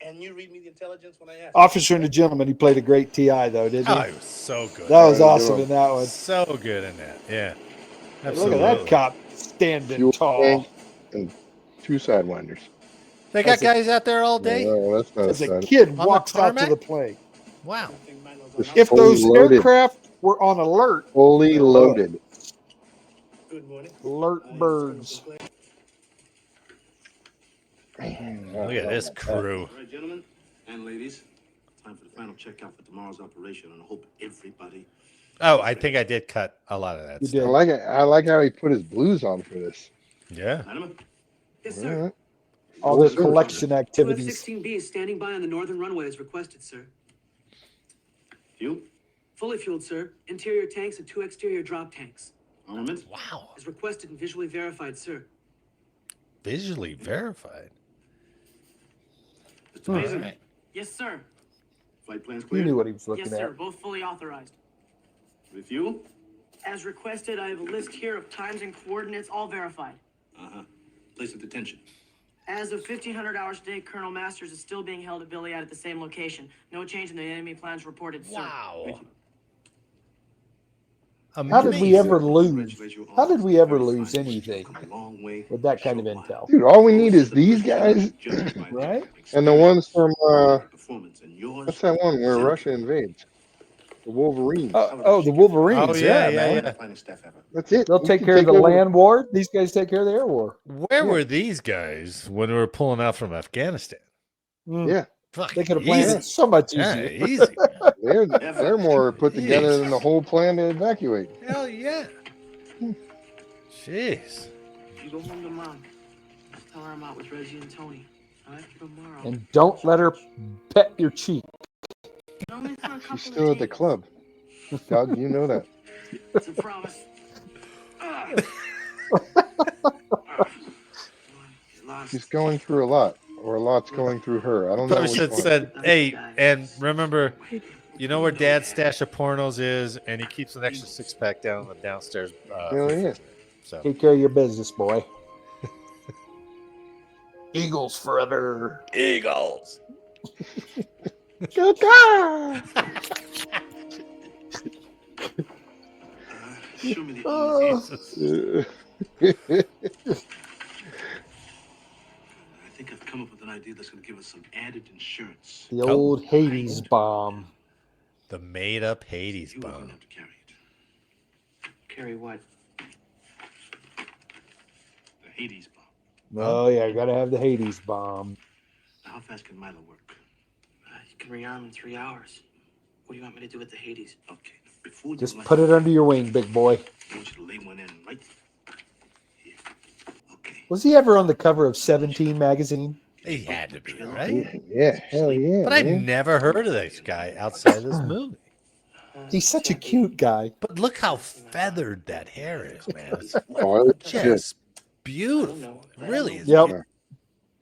and you read me the intelligence when I ask. Officer and a Gentleman, he played a great TI, though, didn't Oh, he? he was so good. That was Yeah, awesome good in that one. So good in that. Yeah. Look Absolutely. at that cop standing Fuel tall. tank and 2 sidewinders. They got As a- guys out there all day? No, that's not a As a side. kid the walks out to tarmac? the plane. Wow. Just If fully those loaded. aircraft were on alert, Fully they're loaded. Good morning. alert birds. Man, Look at this crew. All right, gentlemen and ladies, time for the final checkout for tomorrow's operation, and I hope everybody. Oh, I think I did cut a lot of that You stuff. I did. like it. I like how he put his blues on for this. Yeah. Gentlemen, Yes, All sir. right. All Full the service. collection activities. F-16B is standing by on the northern runway as requested, sir. you, Fully fueled, sir. Interior tanks and 2 exterior drop tanks. armament, Wow. As requested and visually verified, sir. Visually verified. Mr. Mason, Right. Yes, sir. flight plans He clear. knew what he was Yes, looking sir. at. Both fully authorized. With you, As requested, I have a list here of times and coordinates, all verified. place of detention. As of 1500 hours today, Colonel Masters is still being held at Billiat at the same location. No change in the enemy plans reported, sir. Wow. How did we ever lose? Congratulate you How all. did we ever Very lose fine. anything Come a long way with that in a kind of short while. intel? Dude, all we need Most is of the these personnel guys judged by their Right? and the ones from performance, and yours what's that one where zero. Russia invades? The Wolverines. Oh, the Wolverines. Oh, yeah, man. yeah. Finest staff ever. That's it. They'll We take can care of the over land war. These guys take care of the air war. Where were these guys when we were pulling out from Afghanistan? Yeah, Fuck. They could have planned easy. it so much Yeah, easier. easy. they're more put together Jeez. than the whole plan to evacuate. Hell yeah. Jeez. You go home to Mom. Tell her I'm out with Reggie and Tony. After tomorrow. And don't let her pet your cheek. Only for a couple She's of still at the days. club. Doug, you know that. It's a promise. She's going through a lot, or a lot's going through her. I don't know. Probably Which should one. said, hey, and remember, you know where Dad's stash of pornos is, and he keeps an extra 6-pack down in the downstairs. Hell yeah. So Take care of your business, boy. Eagles forever. Eagles. Show me the Oh. I think I've come up with an idea that's going to give us some added insurance. The old Hades bomb. The made-up Hades You are going to bomb. have to carry it. Carry what? The Hades bomb. Oh, yeah, gotta have the Hades bomb. Now, how fast can Milo work? You can rearm in 3 hours. What do you want me to do with the Hades? Okay, before you Just light put it under your wing, big boy. I want you to lay one in right here. Okay. Was he ever on the cover of 17 magazine? He had to be, right? Yeah, hell yeah. But I've man. never heard of this guy outside of this movie. He's such a cute guy. But look how feathered that hair is, man. It's Oh, it's good. just beautiful. It really is. Yep. beautiful.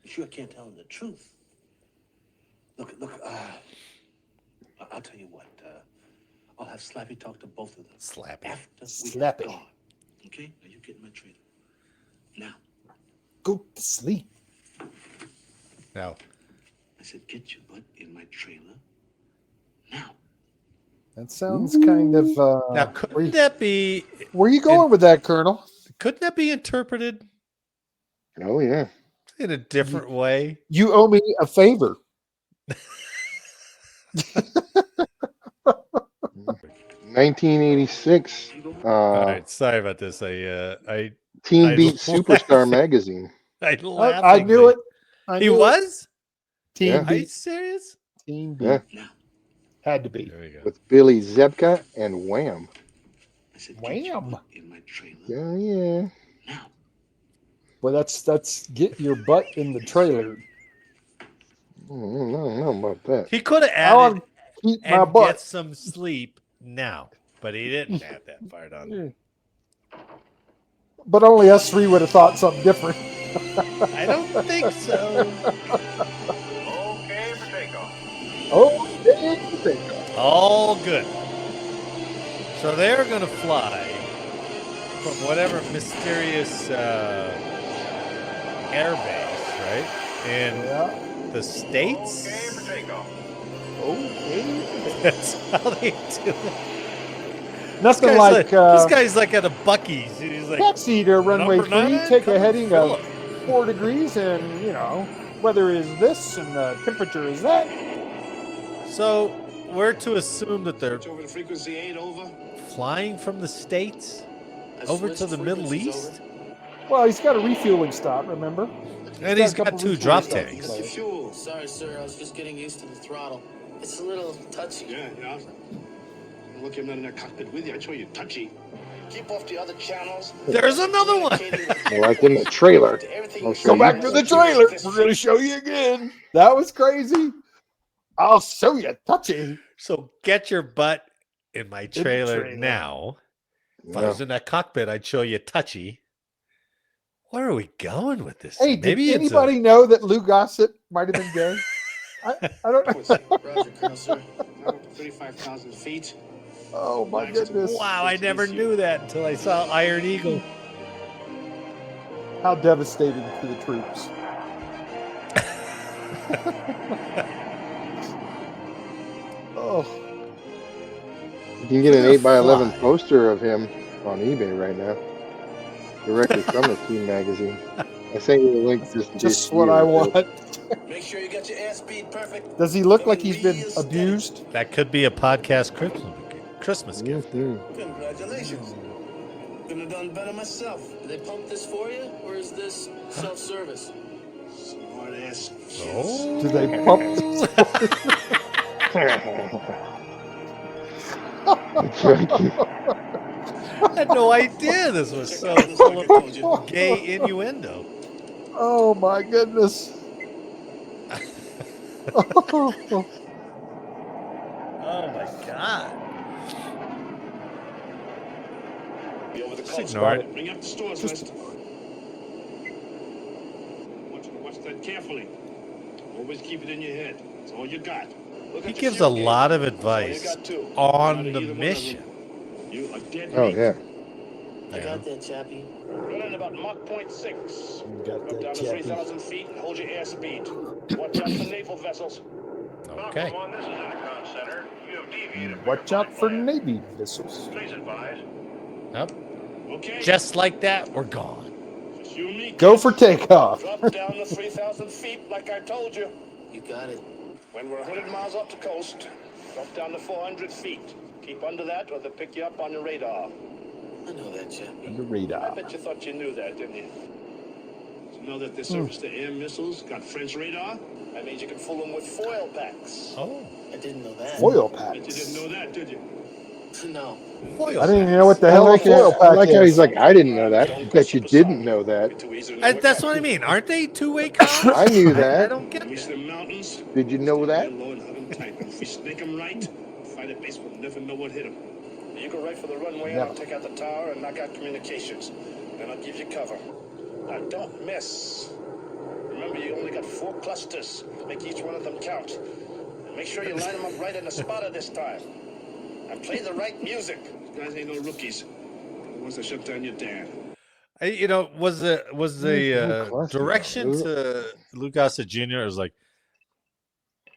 You sure can't tell him the truth. Look, I'll tell you what. I'll have Slappy talk to both of them. Slappy. After we Slappy. gone. Okay, now you get in my trailer. Now, Go to sleep. Now, I said, get your butt in my trailer. Now. That sounds kind of. now couldn't that be? Where are you going with that, Colonel? Couldn't that be interpreted Oh yeah. in a different way? You owe me a favor. 1986. All right, sorry about this. I Teen I Beat laughed. Superstar magazine. I knew it. I He knew it. was? Team Yeah. Are you beat. serious? Team beat. Yeah. Now. Had to be. There we go. With Billy Zebka and Wham. I said, get your Wham. butt in my trailer. Yeah, yeah. Now. Well, that's get your butt in the trailer. No. How about that? He could have I want added to keep my and butt. get some sleep now, but he didn't add that part on there. But only us three would have thought something different. I don't think so. Okay for takeoff. Okay for takeoff. All good. So they're going to fly from whatever mysterious airbase, right? In the States? Okay for takeoff. Okay. That's how they do it. Nothing This like this guy's like at a Buc-ee's. And he's like, taxi to runway "Number 3, 9, take come a and heading fill of up." 4 degrees, and weather is this, and the temperature is that. So we're to assume that they're Over the frequency ain't over. flying from the States I over switched to the Middle frequencies East, Well, he's got a refueling stop, remember? and he's a got couple 2 refueling drop stops. tanks. Your fuel. Sorry, sir. I was just getting used to the throttle. It's a little touchy. Yeah. Look, I'm not in that cockpit with you. I show you touchy. Keep off the other channels. There's another one. Like in the trailer. Go back to the trailer. We're going to show you again. That was crazy. I'll show you touchy. So get your butt in my trailer, trailer. now. If I was in that cockpit, I'd show you touchy. Where are we going with this? Hey, Maybe did it's anybody know that Lou Gossett might have been gay? I don't know. Roger, Colonel, sir. 35,000 feet. Oh, my goodness. wow, I never knew that until I saw Iron Eagle. How devastating to the troops. Oh, You can get an Look at 8x11 fly. poster of him on eBay right now. Directly from the Teen magazine. I sent you the link just in case just you what I were there. want. Make sure you got your airspeed perfect. Does he look like he's been abused? That could be a podcast Christmas gift. Mhm. Congratulations. Couldn't have done better myself. Do they pump this for you, or is this self-service? Smart ass. Oh. Do they pump? I had no idea this was so full of gay innuendo. Oh, my goodness. Oh my God. Be over the Just coast. ignore it. Bring up the stores list. Watch that carefully. Always keep it in your head. It's all you got. Look He at the gives a fuel lot gauge. of advice All you got, too. on Not the either one of mission. them. You are dead Oh, meat. yeah. I got that, Chappie. Running about Mach 0.6. Got Go down that to Chappie. 3,000 feet and hold your airspeed. Watch out for naval vessels. Okay. This is Intercom Center. You have deviated. Watch out for Navy missiles. Please advise. Yep. Okay. Just like that, we're gone. Just you and me. Go for takeoff. Drop down to 3,000 feet like I told you. You got it. When we're 100 miles off the coast, drop down to 400 feet. Keep under that or they'll pick you up on your radar. I know that, Chappie. The I radar. bet you thought you knew that, didn't you? You know that their surface-to-air missiles got French radar? That means you can fool them with foil packs. Oh. I didn't know that. Foil Bet you packs. didn't know that, did you? No. I didn't even know what the I hell a like, foil I pack like how is. he's like, I didn't know that. I bet you didn't know that. Too easy to know That's what I mean. Aren't they two-way I comms? knew I that. don't get Reach that. the mountains. Did you know that? Stay low and hug 'em tight. If we snake 'em right, fighter base will never know what hit 'em. You go right for the runway and I'll take out the tower and knock out communications. Then I'll give you cover. Now don't miss. Remember, you only got 4 clusters. Make each one of them count. And make sure you line them up right in the spotter this time. And play the right music. These guys ain't no rookies. The ones that shut down your dad. Was the cluster, direction though. to Lou Gossett Jr. was like,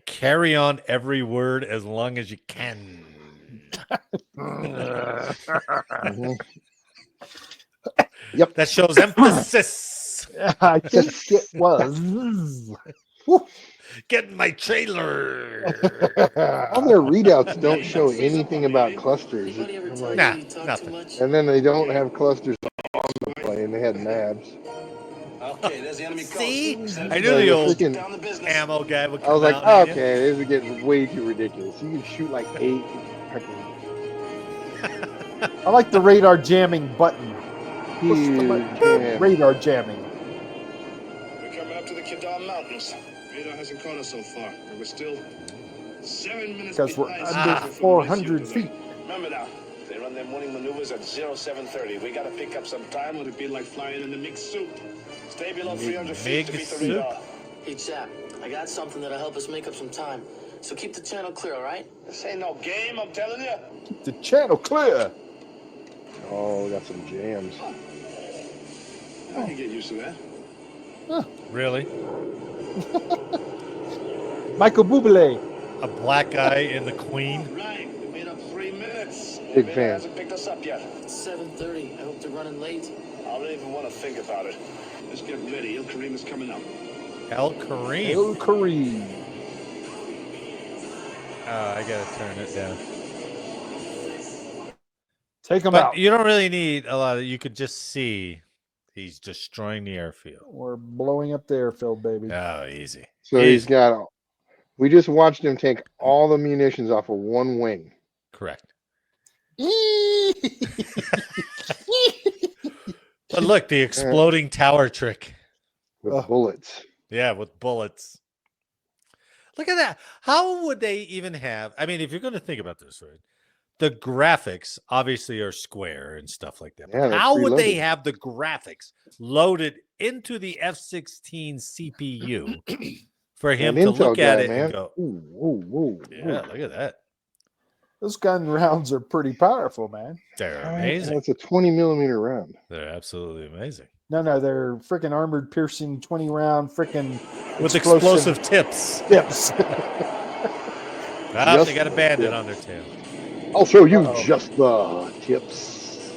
carry on every word as long as you can. Mhm. Yep. That shows emphasis. I think it was. Get in my trailer. All their readouts don't show anything about clusters. Anybody ever I'm tell like, Nah, you talk nothing. too much? and then they don't have clusters on the plane. They had nabs. Okay, there's the enemy coast. See? Send I it knew the old Freaking- down the business. ammo guy would I come was like, out on you. okay, this is getting way too ridiculous. You can shoot like 8. I like the radar jamming button. Push the Huge button. jam. Radar jamming. We're coming up to the Kedar Mountains. Be Radar hasn't caught us so far, but we're still 7 minutes Because we're behind under schedule for 400 race feet. yesterday. Remember now, they run their morning maneuvers at 0730. We gotta pick up some time. Would it be like flying in the MiG soup? Stay below 300 feet to beat the MiG radar. Hey, chap, I got something that'll help us make up some time. So keep the channel clear, all right? This ain't no game, I'm telling you. Keep the channel clear. Oh, we got some jams. I can get used to that. Really? Michael Bublé. A black guy in the Queen? Right, we made up 3 minutes. Big Radar fan. hasn't picked us up yet. It's 7:30. I hope they're running late. I don't even want to think about it. Let's get ready. El Kareem is coming up. El Kareem. El Kareem. I gotta turn it down. Take him But out. you don't really need a lot of. You could just see he's destroying the airfield. We're blowing up the airfield, baby. Oh, easy. So Easy. he's got. We just watched him take all the munitions off of one wing. Correct. But look, the exploding tower trick. With bullets. Yeah, with bullets. Look at that. How would they even have? I mean, if you're going to think about this, right? The graphics obviously are square and stuff like that. Yeah, But they're how would they preloaded. have the graphics loaded into the F-16 CPU for him An to Intel look at guy, it man. and go, Ooh, ooh, ooh, yeah, ooh. look at that. Those gun rounds are pretty powerful, man. They're Well, amazing. it's a 20 millimeter round. They're absolutely amazing. No, they're freaking armored piercing 20 round freaking With explosive tips. tips. Ah, Just they got a bandit the on their tail. I'll show you Uh-oh. just the tips.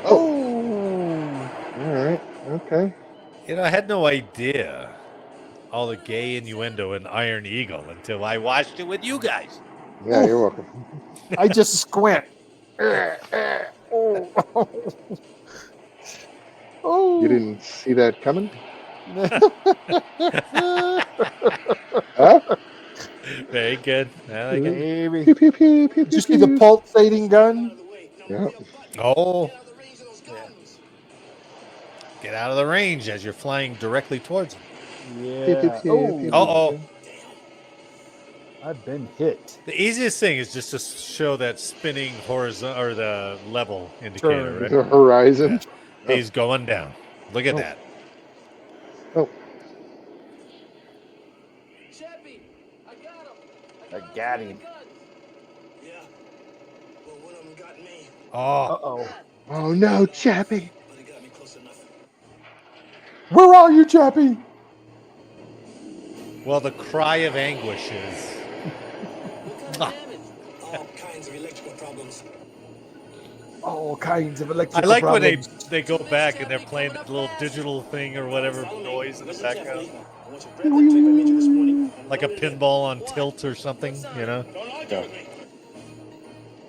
Oh. All right. Okay. You know, I had no idea all the gay innuendo in Iron Eagle until I watched it with you guys. Yeah, you're welcome. I just squint. Oh. Oh. You didn't see that coming? Huh? Very good. I like it. Baby. Pew, pew, pew, pew, Did you pew, see the pew. pulsating gun? Yeah. Oh. Get out of the range as you're flying directly towards him. Yeah. pew, Oh, Uh-oh. I've been hit. The easiest thing is just to show that spinning horizontal or the level indicator, Turn. right? The horizon. He's going down. Look at that. Oh, Chappie, I got him. I got him. Yeah. Well, one of them got me, Oh, Uh-oh. oh no, Chappie. but he got me close enough. Where are you, Chappie? well, the cry of anguish is. What kind of damage? All kinds of electrical problems. All kinds of I electrical like when problems. they go back and they're playing that little digital thing or whatever noise in the background, I want you to grab that tape I made you this morning. like a pinball on tilt or something, you know? Don't argue Yeah. with me.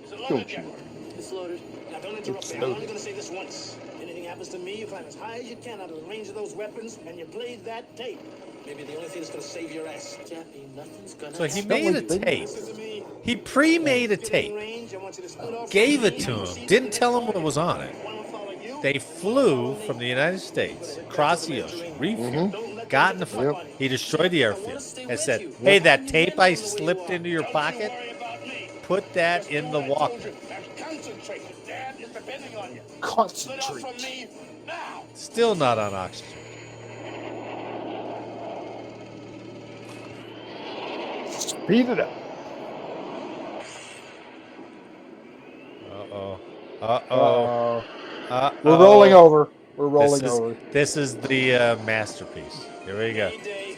Is it loaded Don't yet? you? It's loaded. Now don't interrupt me. I'm only gonna say this once. Anything happens to me, you climb as high as you can out of the range of those weapons, and you play that tape. Maybe the only thing that's gonna save your ass. Chappie, nothing's gonna So he happen. made a like tape. Listen to me. He pre-made a Get in tape, range, I want you to split off gave from it me, to proceed him, to didn't the tell next him what was on it. one will follow you. They flew from the United States across the ocean, refueled, got in the front. He destroyed the airfield and said, hey, that tape I slipped into your pocket, Worry about me. put that in the walker. Concentrate. Dad is depending on you. Split off Concentrate. from me now. Still not on oxygen. Speed it up. Uh-oh. Uh-oh. Uh-oh. Uh-oh. We're rolling over. We're rolling over. This is the masterpiece. Here we go. Mayday.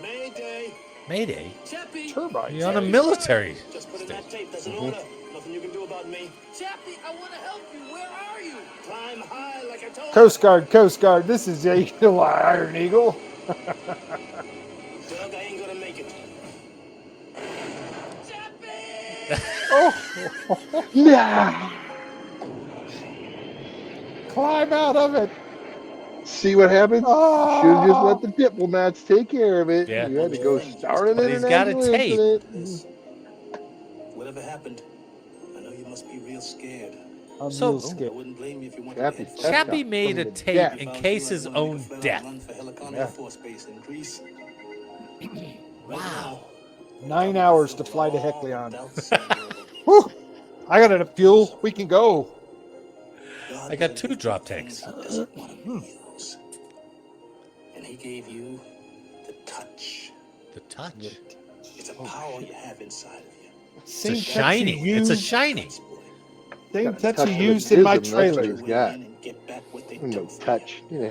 Mayday. Mayday? Chappie, Turbine. You're on a military Just put in that station. tape. There's an order. Nothing you can do about me. Chappie, I want to help you. Where are you? Climb high like I told Coast Guard, Coast Guard. This is Iron Eagle. you. Doug, I ain't gonna make it. Chappie! Oh, Yeah. climb out of it. See what happens? Oh. Should have just let the diplomats take care of it. Yeah. You had to go start an But he's got a international tape. incident. Whatever happened, I know you must be real scared. I'm So- real scared. I wouldn't blame you if you wanted Chappie, to head that's Chappie not made a from the tape death. in case his own death. Yeah. Wow. Wow. 9 hours to fly to Hecleon. Whew. I got enough fuel. We can go. I got 2 drop tanks. And he gave you the touch. The touch. It's a power you have inside of you. It's a shiny. It's a shiny. Same Got touch touch you of used in my ism, that's what trailer. he's got. No touch. Yeah.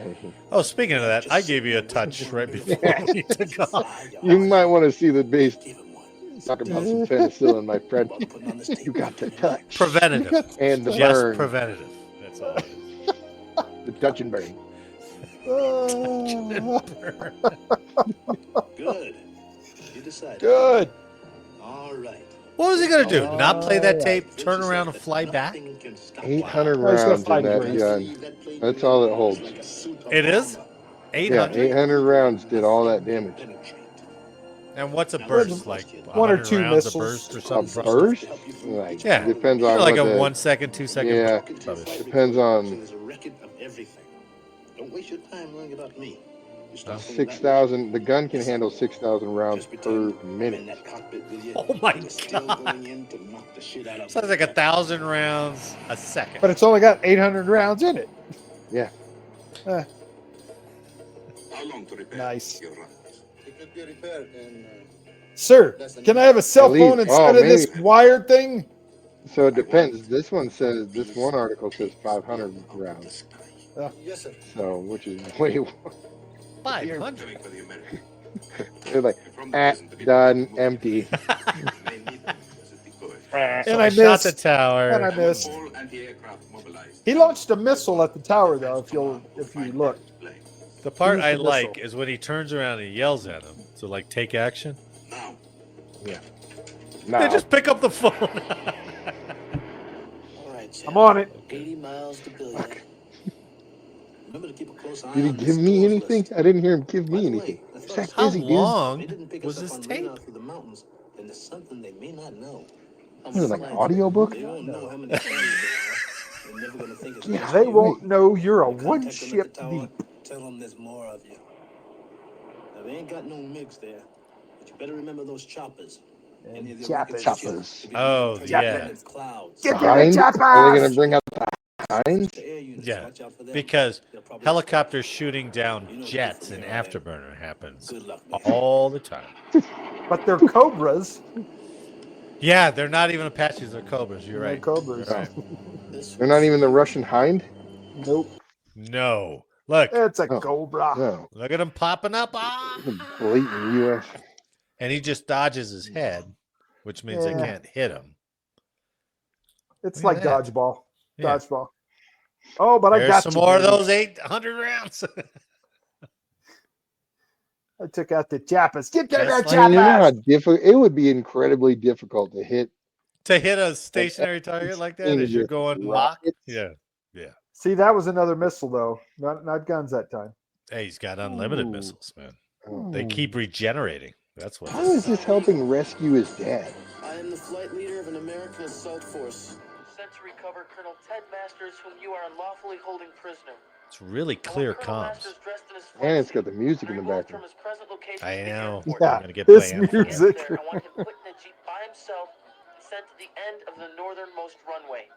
Oh, speaking of that, I gave you a touch right before we took off. You might want to see the base. Talking about some penicillin, my friend. You got the touch. Preventative. And the Just burn. preventative. That's all it is. The touch and burn. Good. You decided. Good. All right. What was he going to do? Not play that tape, turn around and fly back? 800 Oh, he's gonna rounds fly in that to gun. That's all it holds. It is? Yeah, 800? 800 rounds did all that damage. And what's a burst? Like 1 or 100 2 rounds missiles. a burst or A something? burst? Like, Yeah. depends on Like what a the, 1 second, 2 second Yeah. rubbish. Depends on There's a record of everything. Don't waste your time learning about me. You start thinking 6,000. The gun can handle 6,000 rounds Just per pretend I'm in minute. that cockpit with you. Oh my You're still God. going in to knock the shit out of Sounds like 1,000 rounds a second. But it's only got 800 rounds in it. Yeah. Eh, How long to repair Nice. your run? It could be repaired in Sir, can I have a cell At least- phone instead oh, of this maybe. wired thing? So it depends. This one says, this one article says 500 rounds. Yes, sir. So, which is way 500. Coming for the American. They're like, From the ah, prison to be done, moved. empty. May need them as a decoy. And I Shot missed. the tower. And I missed. All anti-aircraft mobilized. He launched a missile at the tower, though. If you look, The part Use I the like missile. is when he turns around and yells at him. So, like, take action. Now, Now, They just pick up the phone. All right, Sam. I'm on it. 80 miles to Billiard. Remember to keep a close eye did he on give this me stores anything? list. I didn't hear him give By me the anything. way, I thought Zach so. How busy, dude. long They didn't pick was us this up on tape? radar through the mountains, then there's something they may not know. Was it like an audiobook? They won't know how many fans there are. They're never gonna think it's Yeah, just they you. won't know you're a You one contact them at ship the tower, deep. Tell them there's more of you. Now, they ain't got no MiGs there, but you better remember those choppers. Any of the Choppers. rockets Choppers. to be Oh, turned yeah. into clouds. Get The Hind? chopper! Are they going to bring out the Hind? The air units, Yeah, watch out for them. because They'll probably helicopters shooting down jets in Afterburner happens Good luck, man. all the time. But they're cobras. Yeah, they're not even Apaches, they're Cobras. You're They're right. cobras. You're right. This They're not even the Russian Hind? Nope. No. Look, It's a Oh. cobra. No. look at him popping up. Ah! It's a blatant U.S. And he just dodges his head, which means they Yeah. can't hit him. It's Look like at that. dodgeball. Yeah. Dodgeball. Oh, but I There's got some you, more of baby. those 800 rounds. I took out the Japas. Get Just there, like I mean, you know how Japas! difficult it would be incredibly difficult to hit. To hit a stationary target like that as you're going Mach. rockets. Yeah. See, that was another missile, though. Not guns that time. Hey, he's got unlimited Ooh. missiles, man. Oh. They keep regenerating. That's what. How is this helping rescue his dad? I am the flight leader of an American assault force. Sent to recover Colonel Ted Masters, whom you are unlawfully holding prisoner. It's really clear comms. And it's got the music in the background. I know. Yeah, I'm gonna get this banned for that. music. I want him put in a jeep by himself and sent to the end of the northernmost runway.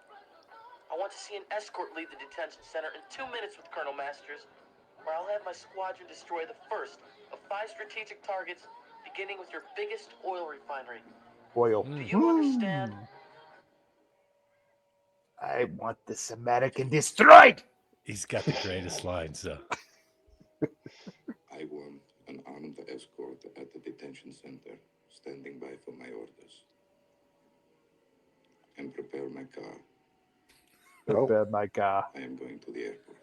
I want to see an escort lead the detention center in 2 minutes with Colonel Masters, where I'll have my squadron destroy the first of 5 strategic targets, beginning with your biggest oil refinery. Oil. Do you understand? I want this American destroyed. He's got the greatest lines, though. I want an armed escort at the detention center, standing by for my orders. And prepare my car. Oh. Bad, my God. I am going to the airport.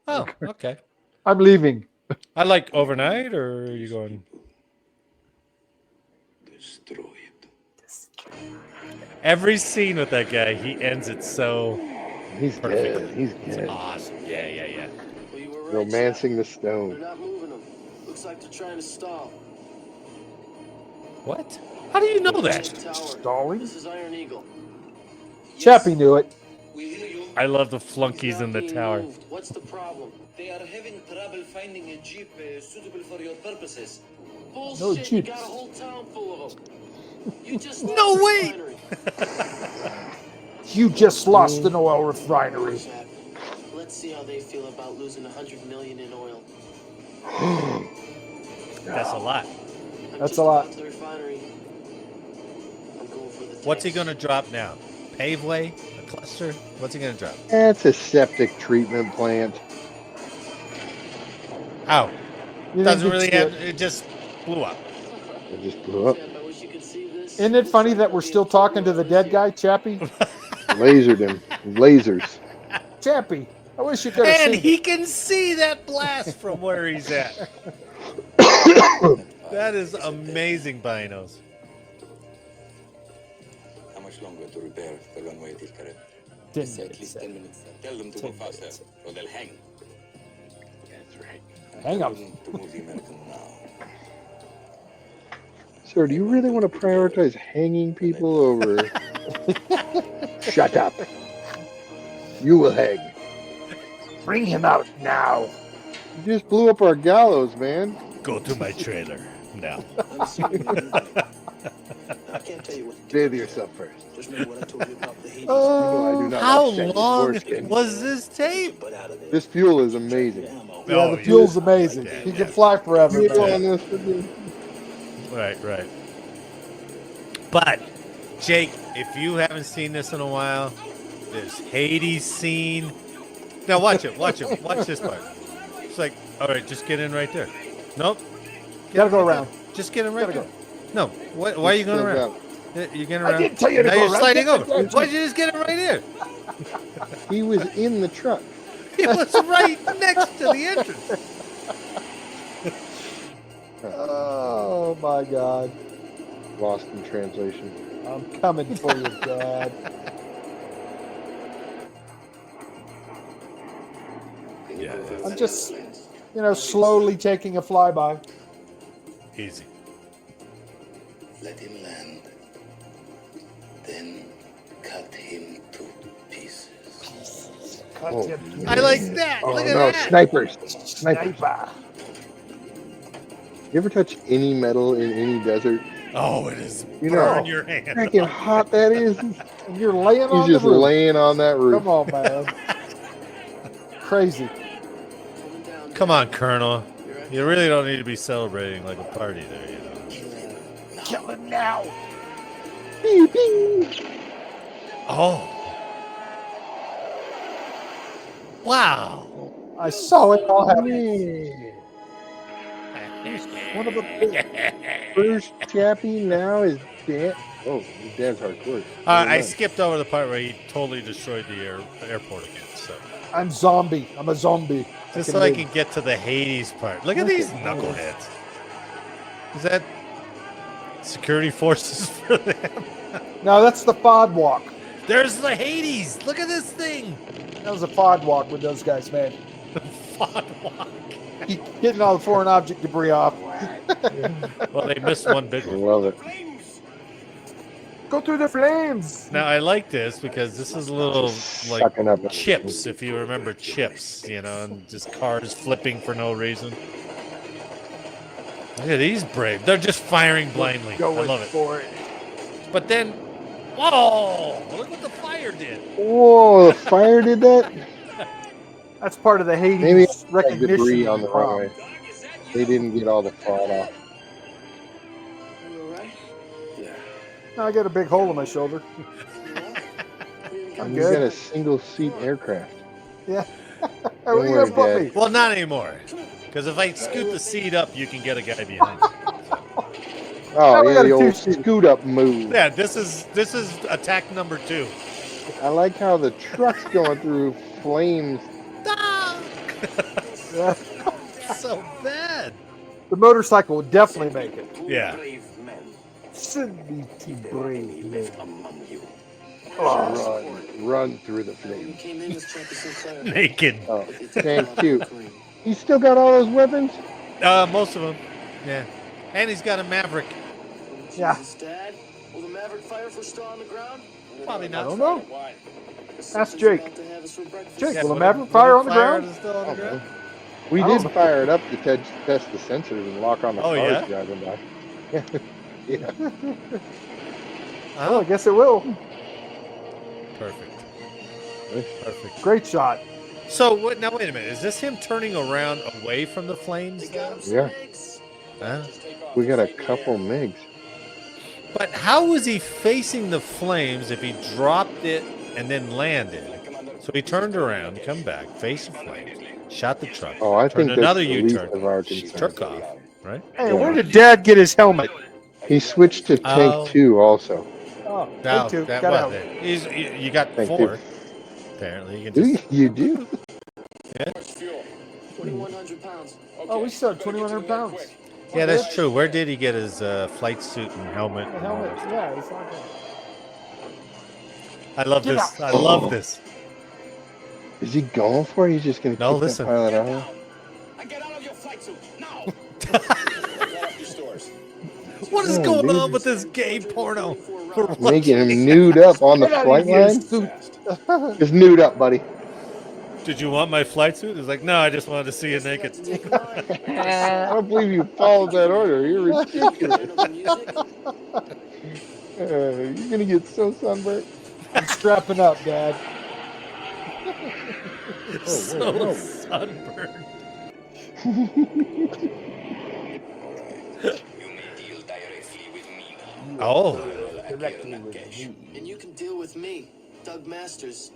Oh, okay. I'm leaving. I like overnight, or are you going? Destroy it. Every scene with that guy, he ends it so He's perfect. dead. He's It's dead. awesome. Yeah. Well, you were right, Romancing the They're stone. not moving them. Looks like they're trying to stall. What? How do you know that? Tower. Stalling? This is Iron Eagle. Chappie knew it. We hear I love the flunkies in the tower. What's the problem? They are having trouble finding a jeep suitable for your purposes. Bullshit. No You jeeps. got a whole town full of them. You just No lost the way. refinery. You just lost an oil refinery. Let's see how they feel about losing 100 million in oil. That's a lot. I'm That's just a lot. about to the refinery. I'm going for the What's he tanks. going to drop now? Paveway? A cluster? What's he going to drop? That's a septic treatment plant. Oh, You doesn't didn't really get have. It just blew up. It just blew up. I wish you could see this. Isn't it funny that we're still talking to the dead guy, Chappie? Lasered him. Lasers. Chappie, I wish you could have And seen he can see that blast from where he's at. That is amazing, Binos. How much longer to repair the runway till correct? 10 Say at minutes. least 10 minutes. Tell them to go 10 faster, minutes. or they'll hang. That's right. Hang Tell on. them to move the American now. Sir, do you really want to prioritize hanging people over? Shut up. You will hang. Bring him out now. You just blew up our gallows, man. Go to my trailer now. I can't tell you what to do. Bathe yourself first. Just remember what I told you about the Hades. You know I do not How like shiny long foreskin. was this tape? Butt out of there. This fuel is amazing. Yeah, Oh, the fuel's amazing. He can fly forever. You know, man. on this would be- Right, right. But, Jake, if you haven't seen this in a while, this Hades scene. Now watch it, watch it, watch this part. It's like, all right, just get in right there. Nope. Gotta go around. Just get in right Gotta there. No, why are you going Still around? got- You're getting around. I didn't tell you to now go you're around. sliding Get over. the- Why'd you just get it right here? He was in the truck. It was right next to the entrance. Oh my God. Lost in translation. I'm coming for you, Dad. Yeah, I'm just, slowly taking a flyby. easy. Let him land. Then cut him to pieces. Oh. I like that. Oh Look at no, that. snipers. Snipers. Sniper. You ever touch any metal in any desert? Oh, it is. You know Burn how your hand. freaking hot that is. And you're laying He's on the just roof. laying on that roof. Come on, man. Crazy. Come on, Colonel. You really don't need to be celebrating like a party there, you know. Kill him now. Beep, beep. Oh. Wow. I saw it all happen. One of the First Chappie now is dead. Oh, his dad's hardcore. I skipped over the part where he totally destroyed the airport again. So I'm zombie. I'm a zombie. just so I can get to the Hades part. Look at these knuckleheads. Is that security forces for them? No, that's the FOD walk. There's the Hades. Look at this thing. That was a FOD walk with those guys, man. FOD walk. Getting all the foreign object debris off. Well, they missed one big I one. love it. Go through the flames. Now I like this because this is a little like Sucking up. Chips, if you remember Chips, and just cars flipping for no reason. Look at these brave. They're just firing blindly. I Going love it. for it. But then, whoa! Look what the fire did. Whoa, the fire did that? That's part of the Hades Maybe like recognition. debris on the prom. runway. They didn't get all the fog off. You all right? Yeah. No, I got a big hole in my shoulder. I'm And you got good. a single seat aircraft. Yeah. Don't Where you worry, gonna put Dad. me? Well, not anymore. Because if I scoot the seat up, you can get a guy behind you. Oh, Now we yeah, got the a old two-seater. scoot up move. Yeah, this is attack number 2. I like how the truck's going through flames. Yeah. So bad. The motorcycle would definitely make it. Yeah. Brave men. Cindy T. Brave. Live among you. Run through the You flames. came in as Chappie Sinclair. Naked. Oh, thank you. He still got all those weapons? Most of them. Yeah. And he's got a Maverick. Yeah. Jesus, Dad. Will the Maverick fire if we're still on the ground? Probably I not. don't know. Why? Ask Jake. Jake, Yeah, will the would Maverick would fire on the fire ground? it still on the ground? We I did don't know. fire it up to test the sensors and lock on the Oh, cars yeah? driving by. Yeah. Well, I guess it will. Perfect. Perfect. Great shot. So now wait a minute. Is this him turning around away from the flames? Yeah. Huh? We got a couple MiGs. But how was he facing the flames if he dropped it and then landed? So he turned around, come back, faced the flames, shot the truck, Oh, I turned think another that's the least U-turn, of our concerns. took off, right? Hey, Yeah. where did Dad get his helmet? He switched to tank 2 also. Oh, Now, me too. that Got what? out. You got Tank 4. 2. Apparently, you can Do just. you do? Yeah. 2,100 pounds. Oh, we still have 2,100 pounds. Yeah, that's true. Where did he get his flight suit and helmet? The helmet. Yeah, it's like that. I love Get this. out. I love this. Is he going for it? He's just going to No, kick listen. that pilot out? I get out of your flight suit now. What is Yeah, going dude. on with this gay porno? Making him nude up on the Get out flight of here, line? suit. Just nude up, buddy. Did you want my flight suit? It's like, no, I just wanted to see you naked. I don't believe you followed that order. You're ridiculous. You're going to get so sunburnt. I'm strapping up, Dad. So sunburned. Oh. And you can deal with me, Doug Masters.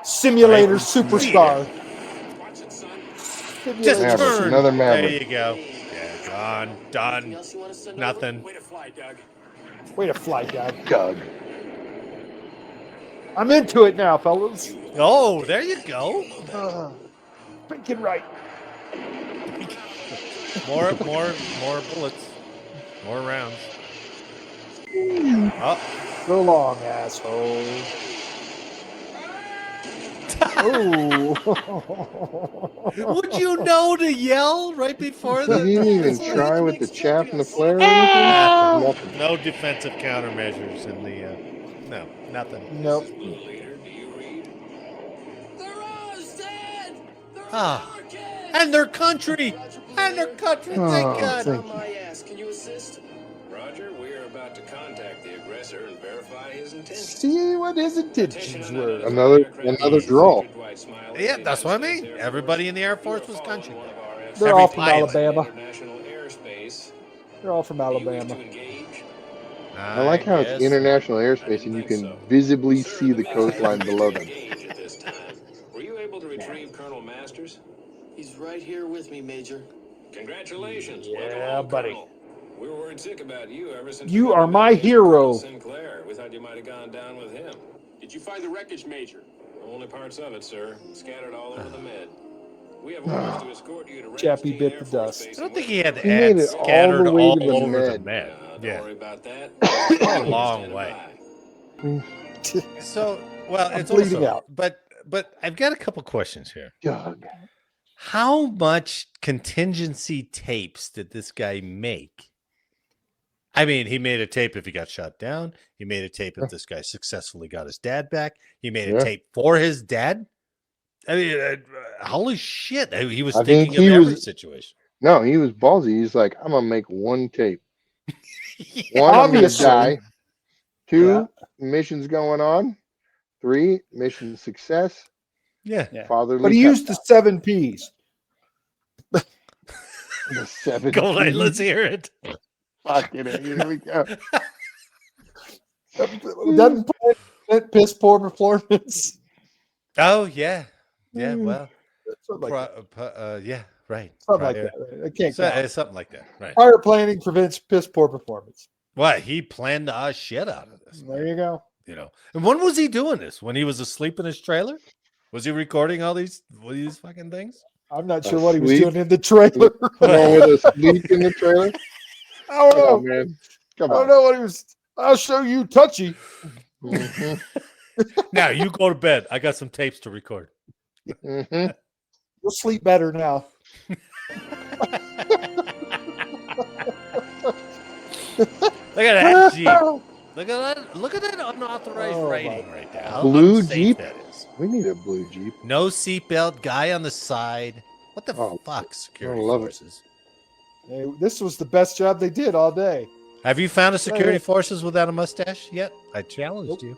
Simulator superstar. Just Maverick, turn. another There Maverick. you go. Yeah, gone. Done. Else you want to send Nothing. Way to fly, Doug. Way to fly, Dad. Doug. I'm into it now, fellas. Oh, there you go. Thinking right. More bullets. More rounds. Oh. So long, asshole. Oh. Would you know to yell right before He that? didn't even try with the chaff and the flare or Nothing. anything? No defensive countermeasures in the. No, nothing. Nope. Ah, and their country, thank God. Thank you. my ass. Can you assist? Roger, we are about to contact the aggressor and verify his intentions. See what his intentions were. Another draw. Yeah, that's what I mean. Everybody in the Air Force was country. They're Every all from pilot. Alabama. International airspace. They're all from Alabama. I like how it's international airspace and you can visibly see the coastline below them. Were you able to retrieve Colonel Masters? He's right here with me, Major. Congratulations. Yeah, Welcome home, buddy. Colonel. We were worried sick about you ever since You we got are the my message from hero. Colonel Sinclair. We thought you might have gone down with him. Did you find the wreckage, Major? Only parts of it, sir. Scattered all over the Med. We have orders to escort you to Chappie Ramstein bit Air the Force dust. Base I don't in think he had to He add made it all scattered the way all to the over the Med. Med. Don't Yeah, worry about that. a long way. So, well, I'm it's bleeding also, out. but I've got a couple questions here. Doug. How much contingency tapes did this guy make? I mean, he made a tape if he got shot down. He made a tape if this guy successfully got his dad back. He made a Yeah. tape for his dad. I mean, holy shit. He was I think thinking he of every was- situation. No, he was ballsy. He's like, I'm going to make one tape. One, Obviously. I'm gonna die. 2, Yeah. missions going on. 3, mission success. Yeah. Fatherly But he used the touchdown. 7 P's. The 7. Go ahead, let's hear it. Fucking it. Here we go. Doesn't that piss poor performance? Oh, yeah. Yeah, well, Something like that. yeah, right. Something like Prior- that. I can't So, count. something like that, right? Prior planning prevents piss poor performance. What? He planned the shit out of this. There you go. You know, and when was he doing this? When he was asleep in his trailer? Was he recording all these fucking things? I'm not sure what he was Asleep? doing in the trailer. Going with a sleep in the trailer. I don't Come know. on, man. I Come don't on. know what he was. I'll show you touchy. Mhm. Now you go to bed. I got some tapes to record. Mhm. You'll sleep better now. Look at that Jeep. Look at that unauthorized writing right there. How Blue unsafe Jeep? that is. We need a blue Jeep. No seatbelt, guy on the side. What the Oh, fuck, security I love it. forces? Hey, this was the best job they did all day. Have you found a security forces without a mustache yet? I challenged you.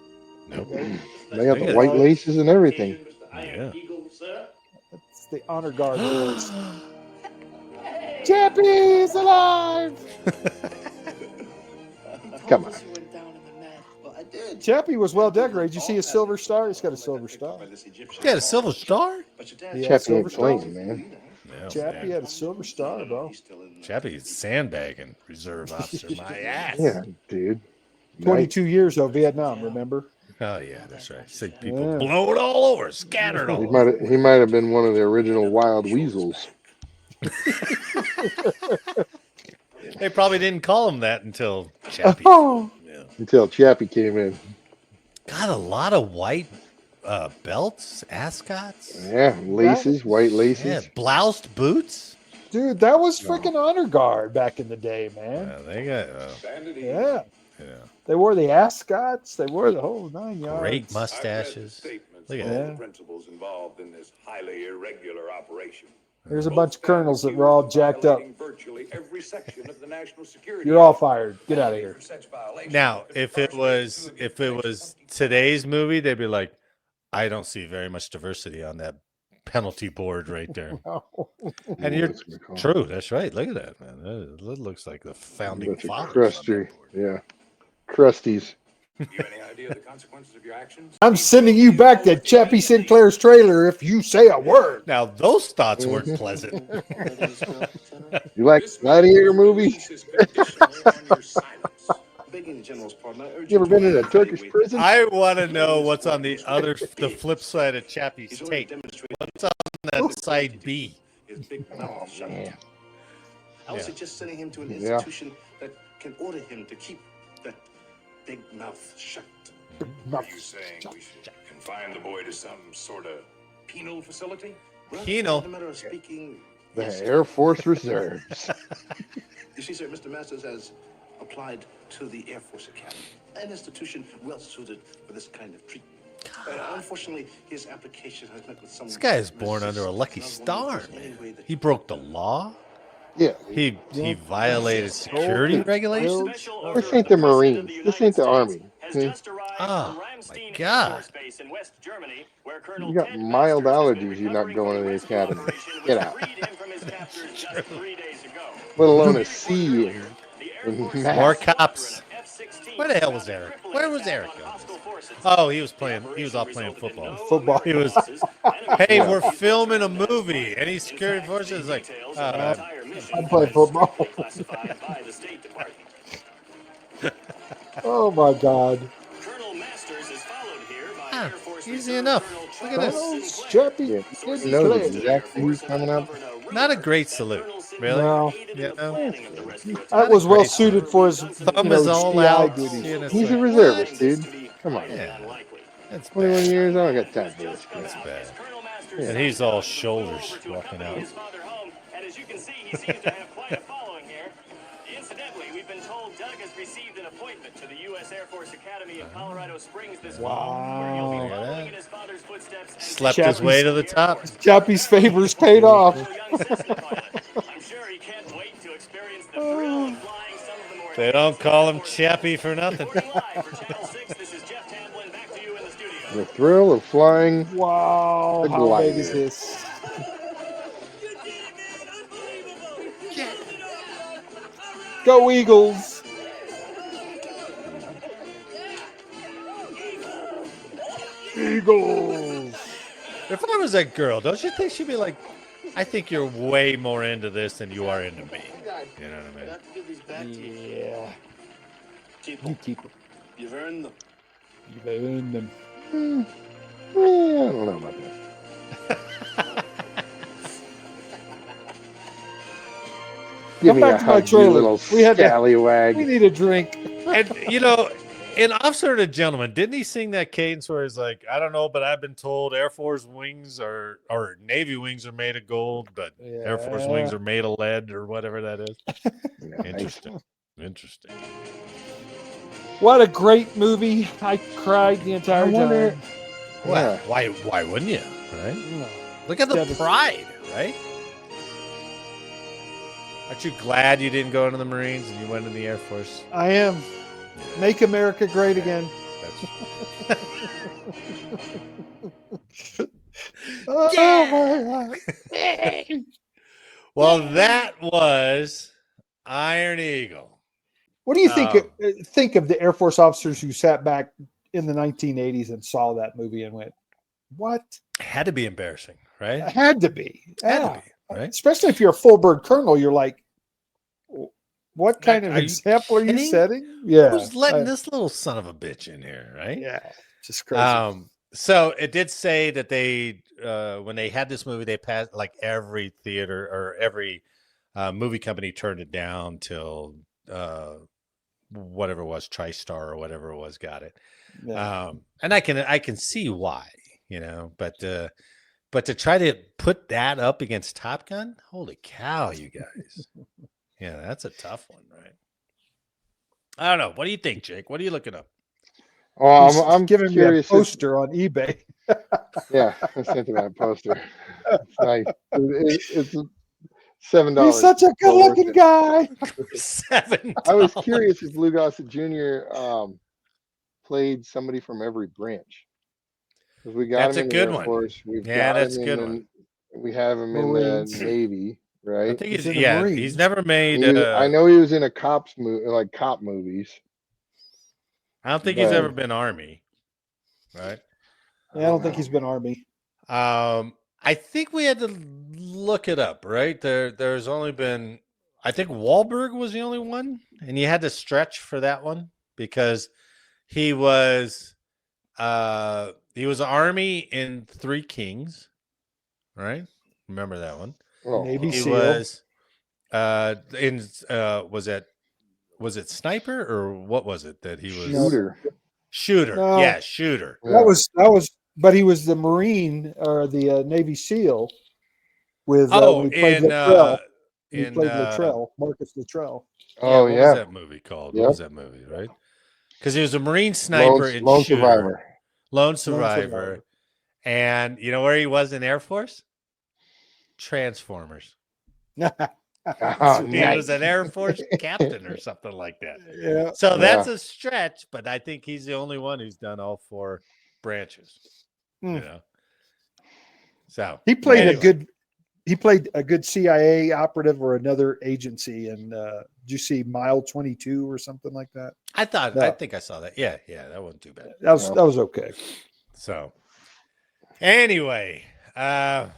Nope. They got the white laces and everything. Yeah. It's the honor guard boys. Chappie's alive! Come on. Chappie was well decorated. You see a silver star? He's got a silver star. You got a silver star? Chappie ain't playing, man. No, Chappie had a silver star, bro. Chappie's sandbagging reserve officer. My ass. Yeah, dude. 22 years of Vietnam, remember? Oh yeah, that's right. You see people blown all over, scattered all He over. he might have been one of the original wild weasels. They probably didn't call him that until Chappie. Yeah. Until Chappie came in. Got a lot of white belts, ascots. Yeah, laces, white laces. Yeah, bloused boots. Dude, that was freaking honor guard back in the day, man. They got Yeah. yeah. They wore the ascots. They wore the whole 9 yards. Great mustaches. Look at that. Principles involved in this highly irregular operation. There's a bunch of colonels that were all jacked up. Virtually every section of the national security. You're all fired. Get out of here. Now, if it was today's movie, they'd be like, I don't see very much diversity on that penalty board right there. And you're true. That's right. Look at that, man. That looks like the founding fathers. Crusty. Yeah. Crusties. You have any idea of the consequences of your actions? I'm sending you back to Chappie Sinclair's trailer if you say a word. Now, those thoughts weren't pleasant. You like gladiator movies? You ever been in a Turkish prison? I want to know what's on the flip side of Chappie's tape. What's on that side B? Oh, man. I would suggest sending him to an institution that can order him to keep that big mouth shut. Are you saying we should confine the boy to some sort of penal facility? Penal? As a matter of speaking, The Air Force Reserves. you see, sir, Mr. Masters has applied to the Air Force Academy, an institution well suited for this kind of treatment. Unfortunately, his application has met with some. This guy is born under a lucky star, man. He broke the law. Yeah. He violated security regulations. This ain't the Marines. This ain't the Army. Oh, my God. You got mild allergies. You're not going to the academy. Get out. Let alone a C. More cops. Where the hell was Eric? Where was Eric? Oh, he was off playing football. He was, hey, we're filming a movie. Any security forces? Like, I'm playing football. Oh, my God. Easy enough. Look at this. Chappie. He knows exactly who's coming up. Not a great salute. Really? No. Yeah, no. That was well suited for his Thumb is all GI out. duties. He's a reservist, dude. Come on. Yeah. That's 21 bad. years, I don't got time for this. That's bad. And he's all shoulders walking out. And as you can see, he seems to have quite a following here. Incidentally, we've been told Doug has received an appointment to the U.S. Air Force Academy in Colorado Springs this fall, where he'll be following in his father's footsteps. Slept his way to the top. Chappie's favors paid off. I'm sure he can't wait to experience the thrill of flying some of the more. They don't call him Chappie for nothing. This is Jeff Tamblin, back to you in the studio. The thrill of flying. Wow. The How glider. big is this? Go Eagles. Eagles. If I was that girl, don't you think she'd be like, I think you're way more into this than you are into me. You know what I mean? Yeah. You keep them. You've earned them. You've earned them. I don't know about that. Give Come me back a to my hug, you trailer. little We scallywag. need a drink. And, you know, in Officer and a Gentleman, didn't he sing that cadence where he's like, I don't know, but I've been told Air Force wings or Navy wings are made of gold, but Air Force wings are made of lead or whatever that is? Nice. Interesting. Interesting. What a great movie. I cried the entire time. Well, why wouldn't you? Right? No. Look at the pride, right? Aren't you glad you didn't go into the Marines and you went in the Air Force? I am. Make America great again. Oh my God. Well, that was Iron Eagle. What do you think of the Air Force officers who sat back in the 1980s and saw that movie and went, "What?" It had to be embarrassing, right? It had to be. Had to be, right? Especially if you're a full bird colonel, you're like, what kind of example are you setting? Yeah. Who's letting this little son of a bitch in here, right? Yeah. Just crazy. So it did say that they, when they had this movie, they passed like every theater or every movie company turned it down till whatever it was, TriStar or whatever it was, got it. Yeah. And I can see why, but to try to put that up against Top Gun, holy cow, you guys. Yeah, that's a tough one, right? I don't know. What do you think, Jake? What are you looking up? Oh, I'm giving curious. Me a poster on eBay. Yeah, I sent him that poster. It's nice. It's $7. He's such a good-looking guy. $7. I was curious if Lou Gossett Jr. Played somebody from every branch. Because we got that's him in a good the Air one. Force. That's a good one. We have him Marines. in the Navy, right? I think he's never made. I know he was in a cops movie, like cop movies. I don't think he's ever been Army, right? Yeah, I don't think he's been Army. I think we had to look it up, right? There's only been, I think Wahlberg was the only one, and you had to stretch for that one because he was Army in Three Kings, right? Remember that one? Oh, Navy he SEAL. Was it Sniper or what was it that he was? Shooter. No. Yeah, Shooter. That was, but he was the Marine or the Navy SEAL with when he played Luttrell. He played Luttrell, Marcus Luttrell. Oh, what was that movie called? What was that movie, right? Because he was a Marine sniper in Lone Shooter. Survivor. Lone Survivor. And you know where he was in Air Force? Transformers. He was an Air Force captain or something like that. Yeah. So that's a stretch, but I think he's the only one who's done all four branches. So he played a good CIA operative or another agency. And did you see Mile 22 or something like that? I think I saw that. Yeah, that wasn't too bad. That was okay. So anyway, I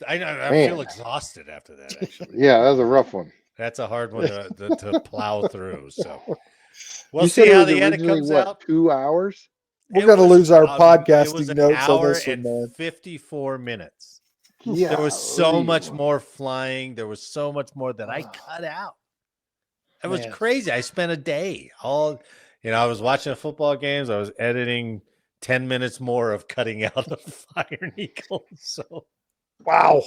feel exhausted after that, actually. Yeah, that was a rough one. That's a hard one to plow through. So we'll see how the edit comes out. 2 hours? We're going to lose our podcasting it was an notes on hour this one, and man. 54 minutes. Yeah, there was so much more flying. There was so much more that I cut out. It was crazy. I spent a day I was watching football games. I was editing 10 minutes more of cutting out of Iron Eagle. So, wow.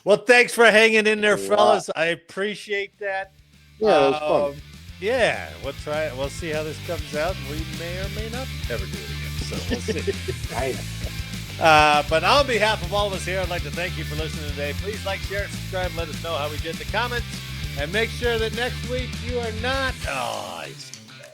Well, thanks for hanging in there, fellas. I appreciate that. Yeah, it was fun. Yeah, we'll try it. We'll see how this comes out. We may or may not ever do it again. So we'll see. But on behalf of all of us here, I'd like to thank you for listening today. Please like, share, subscribe, and let us know how we did in the comments. And make sure that next week you are not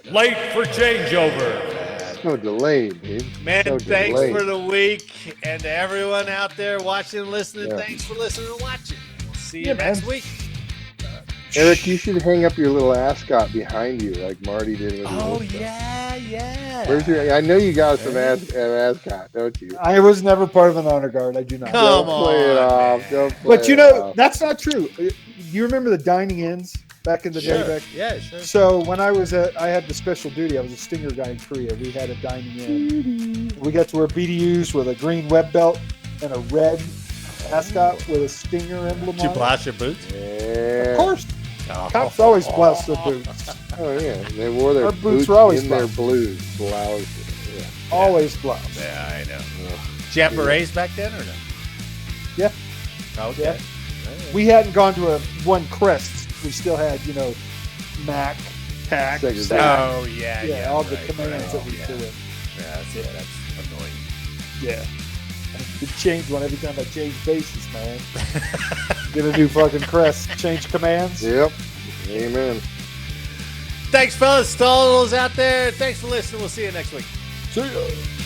late for changeover. So delayed, dude. Man, so thanks delayed. for the week. And to everyone out there watching and listening, thanks for listening and watching. We'll see you next week. Eric, you should hang up your little ascot behind you like Marty did with yeah. Where's your? I know you got some ascot, don't you? I was never part of an honor guard. I do not. Come Don't play it off. Don't play But you it know, off. that's not true. You remember the dining inns back in the day? Yeah, sure. So when I had the special duty. I was a stinger guy in Korea. We had a dining inn. We got to wear BDUs with a green web belt and a red ascot with a stinger emblem Did you on blouse your boots? it. Of course. Cops always blouse their boots. Oh yeah, they wore their Our boots were always in their bloused. blues. Blouse. Yeah. Always blouse. Yeah, I know. Did you have berets back then or no? Yeah. Okay. Yeah. We hadn't gone to one crest. We still had, Mac tack. Segregation. Oh yeah, Yeah, all the right, commands that we yeah. threw in. Yeah, that's annoying. Yeah. You change one every time I change bases, man. Get a new fucking crest. Change commands. Yep. Amen. Thanks, fellas, to all those out there. Thanks for listening. We'll see you next week. See ya.